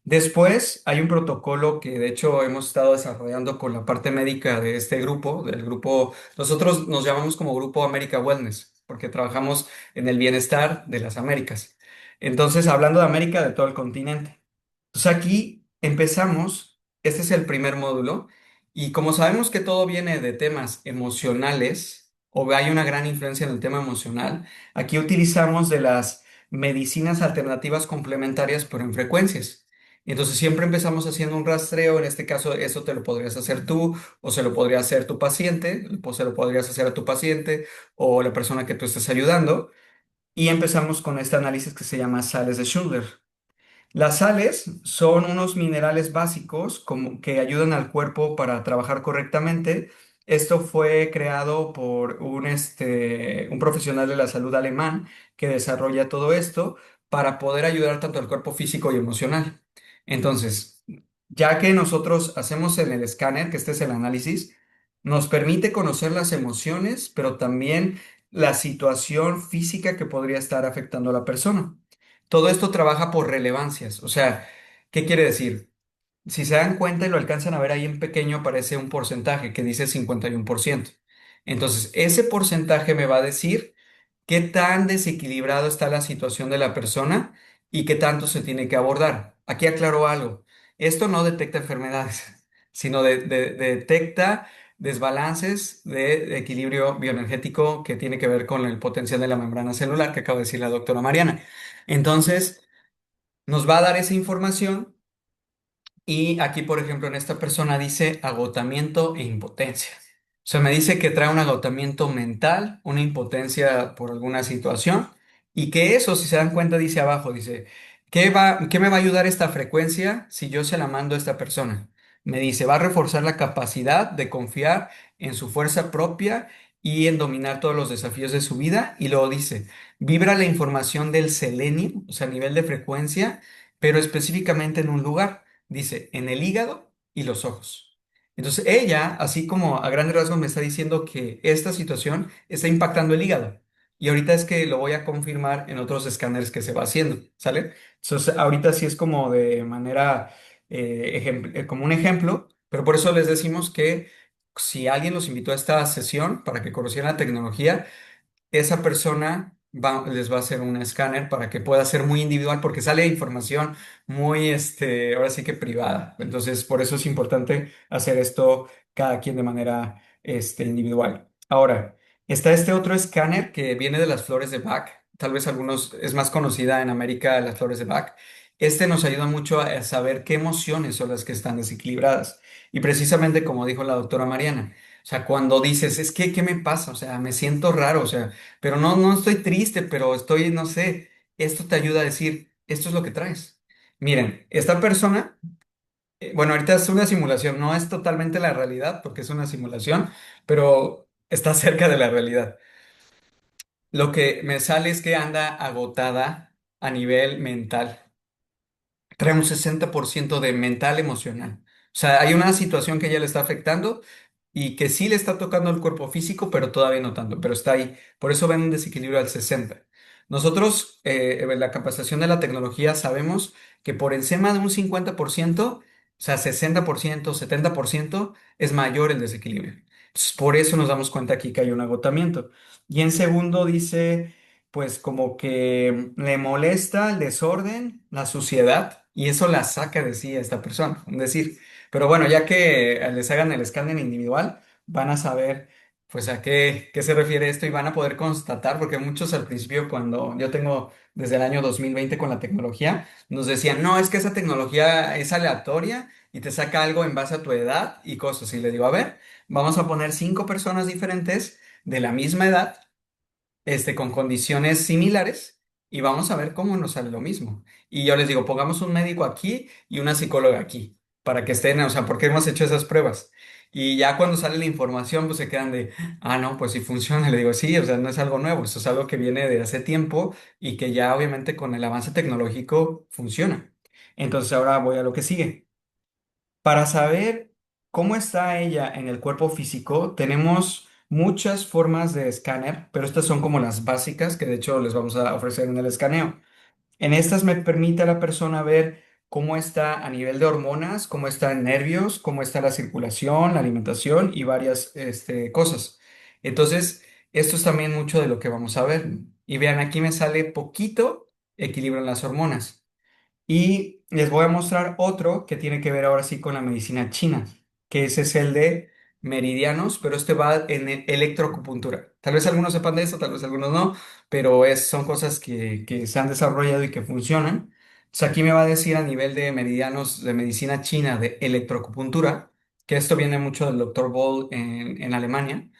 Después hay un protocolo que de hecho hemos estado desarrollando con la parte médica de este grupo, del grupo, nosotros nos llamamos como Grupo América Wellness, porque trabajamos en el bienestar de las Américas. Entonces, hablando de América, de todo el continente. Entonces aquí empezamos, este es el primer módulo, y como sabemos que todo viene de temas emocionales, o hay una gran influencia en el tema emocional, aquí utilizamos de las medicinas alternativas complementarias, pero en frecuencias. Entonces siempre empezamos haciendo un rastreo, en este caso eso te lo podrías hacer tú, o se lo podría hacer tu paciente, o se lo podrías hacer a tu paciente, o la persona que tú estés ayudando, y empezamos con este análisis que se llama sales de Schindler. Las sales son unos minerales básicos como que ayudan al cuerpo para trabajar correctamente. Esto fue creado por un profesional de la salud alemán que desarrolla todo esto para poder ayudar tanto al cuerpo físico y emocional. Entonces, ya que nosotros hacemos en el escáner, que este es el análisis, nos permite conocer las emociones, pero también la situación física que podría estar afectando a la persona. Todo esto trabaja por relevancias. O sea, ¿qué quiere decir? Si se dan cuenta y lo alcanzan a ver ahí en pequeño, aparece un porcentaje que dice 51%. Entonces, ese porcentaje me va a decir qué tan desequilibrado está la situación de la persona y qué tanto se tiene que abordar. Aquí aclaro algo. Esto no detecta enfermedades, sino detecta desbalances de equilibrio bioenergético que tiene que ver con el potencial de la membrana celular que acaba de decir la doctora Mariana. Entonces, nos va a dar esa información y aquí, por ejemplo, en esta persona dice agotamiento e impotencia. O sea, me dice que trae un agotamiento mental, una impotencia por alguna situación y que eso, si se dan cuenta, dice abajo, dice, ¿qué me va a ayudar esta frecuencia si yo se la mando a esta persona? Me dice, va a reforzar la capacidad de confiar en su fuerza propia y en dominar todos los desafíos de su vida. Y luego dice, vibra la información del selenio, o sea, a nivel de frecuencia, pero específicamente en un lugar. Dice, en el hígado y los ojos. Entonces ella, así como a grandes rasgos me está diciendo que esta situación está impactando el hígado. Y ahorita es que lo voy a confirmar en otros escáneres que se va haciendo, ¿sale? Entonces ahorita sí es como de manera, como un ejemplo, pero por eso les decimos que si alguien los invitó a esta sesión para que conocieran la tecnología, esa persona les va a hacer un escáner para que pueda ser muy individual porque sale información muy, ahora sí que privada. Entonces, por eso es importante hacer esto cada quien de manera, individual. Ahora, está este otro escáner que viene de las flores de Bach. Tal vez algunos, es más conocida en América las flores de Bach. Este nos ayuda mucho a saber qué emociones son las que están desequilibradas. Y precisamente como dijo la doctora Mariana, o sea, cuando dices, es que, ¿qué me pasa? O sea, me siento raro, o sea, pero no, no estoy triste, pero estoy, no sé. esto te ayuda a decir, esto es lo que traes. Miren, esta persona, bueno, ahorita es una simulación, no es totalmente la realidad porque es una simulación, pero está cerca de la realidad. Lo que me sale es que anda agotada a nivel mental, trae un 60% de mental emocional. O sea, hay una situación que ya le está afectando y que sí le está tocando el cuerpo físico, pero todavía no tanto, pero está ahí. Por eso ven un desequilibrio al 60. Nosotros, en la capacitación de la tecnología, sabemos que por encima de un 50%, o sea, 60%, 70%, es mayor el desequilibrio. Entonces, por eso nos damos cuenta aquí que hay un agotamiento. Y en segundo dice pues como que le molesta el desorden, la suciedad, y eso la saca de sí a esta persona. Es decir, pero bueno, ya que les hagan el escáner individual, van a saber pues a qué se refiere esto y van a poder constatar, porque muchos al principio, cuando yo tengo desde el año 2020 con la tecnología, nos decían, no, es que esa tecnología es aleatoria y te saca algo en base a tu edad y cosas. Y le digo, a ver, vamos a poner 5 personas diferentes de la misma edad con condiciones similares y vamos a ver cómo nos sale lo mismo. Y yo les digo, pongamos un médico aquí y una psicóloga aquí, para que estén, o sea, porque hemos hecho esas pruebas. Y ya cuando sale la información, pues se quedan de, ah, no, pues sí funciona. Le digo, sí, o sea, no es algo nuevo, eso es algo que viene de hace tiempo y que ya obviamente con el avance tecnológico funciona. Entonces ahora voy a lo que sigue. Para saber cómo está ella en el cuerpo físico, tenemos muchas formas de escáner, pero estas son como las básicas que de hecho les vamos a ofrecer en el escaneo. En estas me permite a la persona ver cómo está a nivel de hormonas, cómo está en nervios, cómo está la circulación, la alimentación y varias cosas. Entonces, esto es también mucho de lo que vamos a ver. Y vean, aquí me sale poquito equilibrio en las hormonas. Y les voy a mostrar otro que tiene que ver ahora sí con la medicina china, que ese es el de meridianos, pero este va en electroacupuntura. Tal vez algunos sepan de eso, tal vez algunos no, pero son cosas que se han desarrollado y que funcionan. Entonces aquí me va a decir a nivel de meridianos de medicina china de electroacupuntura, que esto viene mucho del doctor Boll en Alemania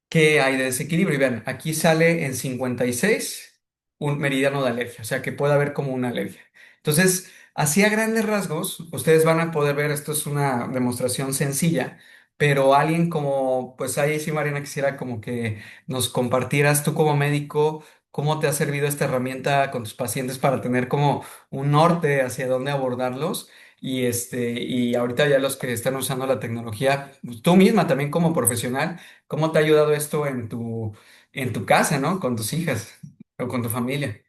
que hay de desequilibrio. Y vean, aquí sale en 56 un meridiano de alergia, o sea que puede haber como una alergia. Entonces, así a grandes rasgos, ustedes van a poder ver, esto es una demostración sencilla, pero alguien como, pues ahí sí, Mariana, quisiera como que nos compartieras tú como médico. ¿Cómo te ha servido esta herramienta con tus pacientes para tener como un norte hacia dónde abordarlos? Y ahorita ya los que están usando la tecnología, tú misma también como profesional, ¿cómo te ha ayudado esto en tu casa, ¿no? Con tus hijas o con tu familia.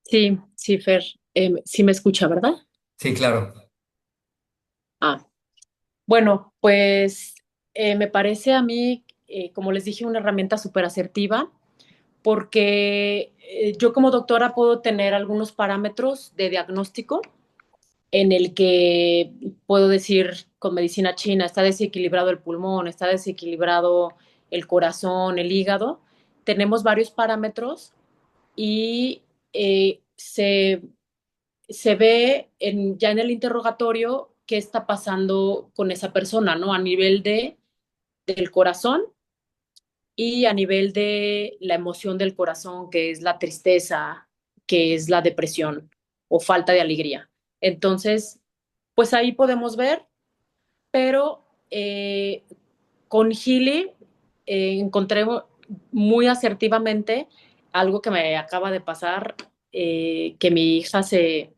Sí, sí, Fer, sí me escucha, ¿verdad? Sí, claro. Ah, bueno, pues me parece a mí, como les dije, una herramienta súper asertiva porque yo como doctora puedo tener algunos parámetros de diagnóstico en el que puedo decir con medicina china, está desequilibrado el pulmón, está desequilibrado el corazón, el hígado. Tenemos varios parámetros y se ve ya en el interrogatorio qué está pasando con esa persona, ¿no? A nivel del corazón y a nivel de la emoción del corazón, que es la tristeza, que es la depresión o falta de alegría. Entonces, pues ahí podemos ver, pero con Gili encontré muy asertivamente algo que me acaba de pasar, que mi hija se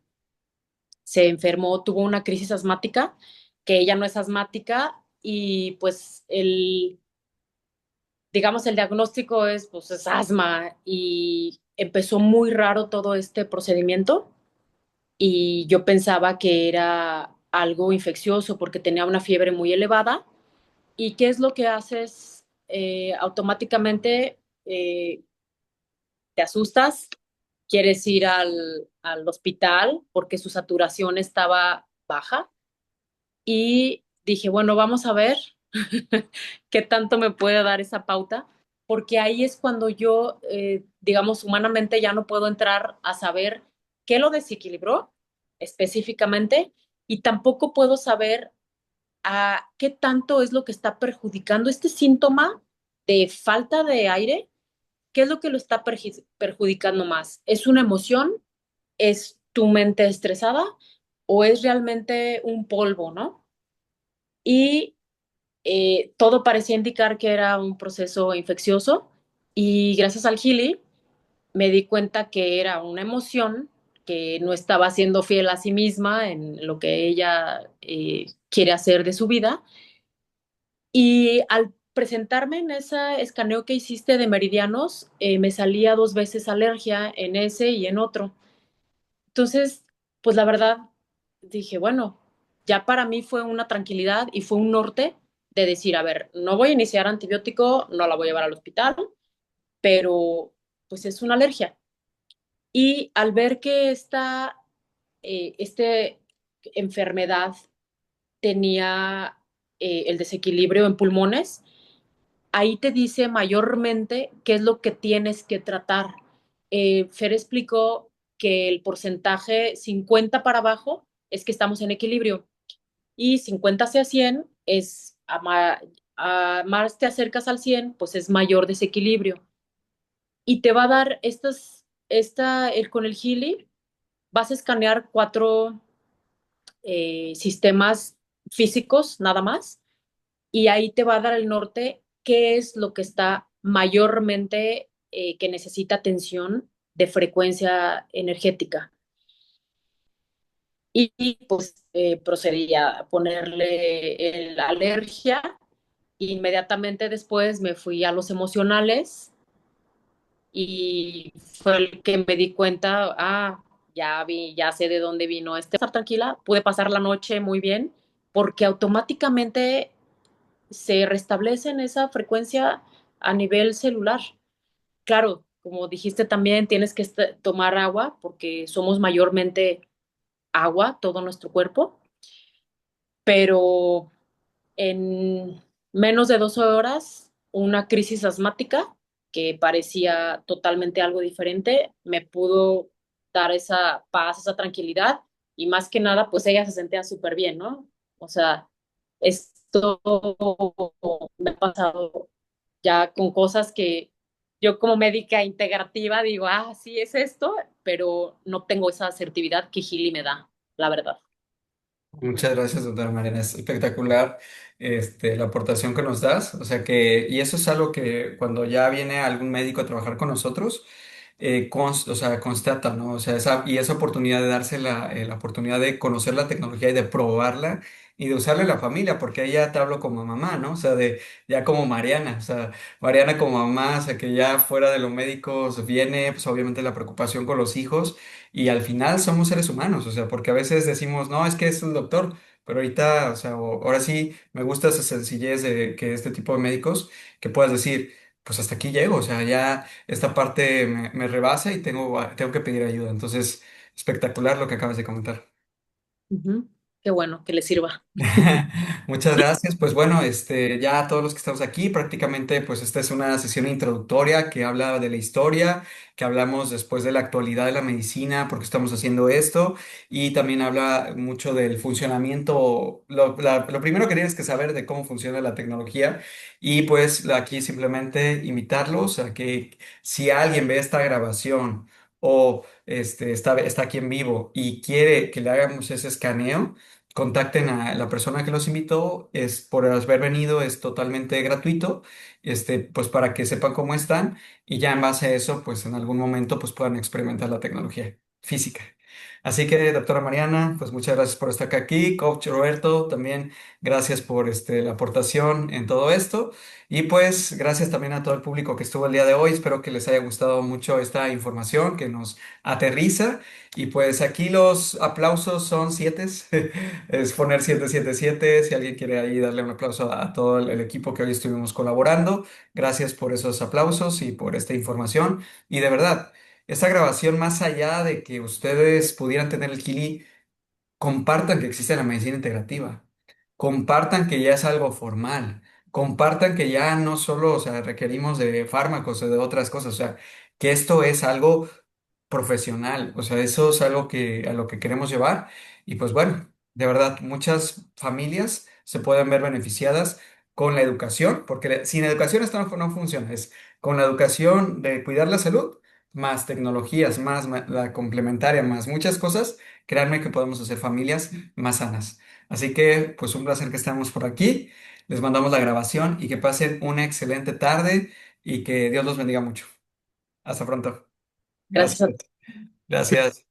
enfermó, tuvo una crisis asmática, que ella no es asmática y pues digamos, el diagnóstico es, pues, es asma y empezó muy raro todo este procedimiento y yo pensaba que era algo infeccioso porque tenía una fiebre muy elevada. ¿Y qué es lo que haces? Automáticamente te asustas, quieres ir al hospital porque su saturación estaba baja y dije, bueno, vamos a ver qué tanto me puede dar esa pauta, porque ahí es cuando yo, digamos, humanamente ya no puedo entrar a saber qué lo desequilibró específicamente y tampoco puedo saber a qué tanto es lo que está perjudicando este síntoma de falta de aire, ¿qué es lo que lo está perjudicando más? ¿Es una emoción? ¿Es tu mente estresada? ¿O es realmente un polvo, no? Y todo parecía indicar que era un proceso infeccioso y gracias al Gili me di cuenta que era una emoción que no estaba siendo fiel a sí misma en lo que ella quiere hacer de su vida. Y al presentarme en ese escaneo que hiciste de meridianos, me salía 2 veces alergia en ese y en otro. Entonces, pues la verdad, dije, bueno, ya para mí fue una tranquilidad y fue un norte de decir, a ver, no voy a iniciar antibiótico, no la voy a llevar al hospital, pero pues es una alergia. Y al ver que este enfermedad tenía el desequilibrio en pulmones, ahí te dice mayormente qué es lo que tienes que tratar. Fer explicó que el porcentaje 50 para abajo es que estamos en equilibrio y 50 hacia 100 es a más te acercas al 100 pues es mayor desequilibrio. Y te va a dar con el Healy, vas a escanear 4 sistemas físicos nada más y ahí te va a dar el norte qué es lo que está mayormente que necesita atención de frecuencia energética. Pues procedí a ponerle la alergia. Inmediatamente después me fui a los emocionales y fue el que me di cuenta, ya vi, ya sé de dónde vino estar tranquila, pude pasar la noche muy bien porque automáticamente se restablece en esa frecuencia a nivel celular. Claro, como dijiste también, tienes que tomar agua porque somos mayormente agua, todo nuestro cuerpo, pero en menos de 12 horas, una crisis asmática que parecía totalmente algo diferente, me pudo dar esa paz, esa tranquilidad y más que nada, pues ella se sentía súper bien, ¿no? O sea, esto me ha pasado ya con cosas que yo como médica integrativa digo, sí es esto, pero no tengo esa asertividad que Gili me da, la verdad. Muchas gracias, doctora Mariana. Es espectacular, la aportación que nos das. O sea que, y eso es algo que cuando ya viene algún médico a trabajar con nosotros, o sea, constata, ¿no? O sea, esa oportunidad de darse la oportunidad de conocer la tecnología y de probarla y de usarla en la familia, porque ahí ya te hablo como mamá, ¿no? O sea, ya como Mariana, o sea, Mariana como mamá, o sea, que ya fuera de los médicos viene, pues obviamente la preocupación con los hijos y al final somos seres humanos, o sea, porque a veces decimos, no, es que es un doctor. Pero ahorita, o sea, ahora sí me gusta esa sencillez de que este tipo de médicos, que puedas decir, pues hasta aquí llego, o sea, ya esta parte me rebasa y tengo que pedir ayuda. Entonces, espectacular lo que acabas de comentar. Ujú. Qué bueno, que le sirva. Muchas gracias. Pues bueno, ya todos los que estamos aquí, prácticamente, pues esta es una sesión introductoria que habla de la historia, que hablamos después de la actualidad de la medicina, porque estamos haciendo esto, y también habla mucho del funcionamiento. Lo primero que tienes que saber de cómo funciona la tecnología, y pues aquí simplemente invitarlos a que si alguien ve esta grabación o está aquí en vivo y quiere que le hagamos ese escaneo, contacten a la persona que los invitó, es por haber venido, es totalmente gratuito, pues para que sepan cómo están y ya en base a eso, pues en algún momento pues puedan experimentar la tecnología física. Así que, doctora Mariana, pues muchas gracias por estar aquí. Coach Roberto, también gracias por la aportación en todo esto. Y pues gracias también a todo el público que estuvo el día de hoy. Espero que les haya gustado mucho esta información que nos aterriza. Y pues aquí los aplausos son siete. Es poner 777. Si alguien quiere ahí darle un aplauso a todo el equipo que hoy estuvimos colaborando. Gracias por esos aplausos y por esta información. Y de verdad, esta grabación, más allá de que ustedes pudieran tener el Kili, compartan que existe la medicina integrativa, compartan que ya es algo formal, compartan que ya no solo, o sea, requerimos de fármacos o de otras cosas, o sea, que esto es algo profesional, o sea, eso es algo a lo que queremos llevar y pues bueno, de verdad, muchas familias se pueden ver beneficiadas con la educación, porque sin educación esto no funciona, es con la educación de cuidar la salud, más tecnologías, más la complementaria, más muchas cosas, créanme que podemos hacer familias más sanas. Así que, pues un placer que estemos por aquí. Les mandamos la grabación y que pasen una excelente tarde y que Dios los bendiga mucho. Hasta pronto. Gracias a Gracias. Gracias.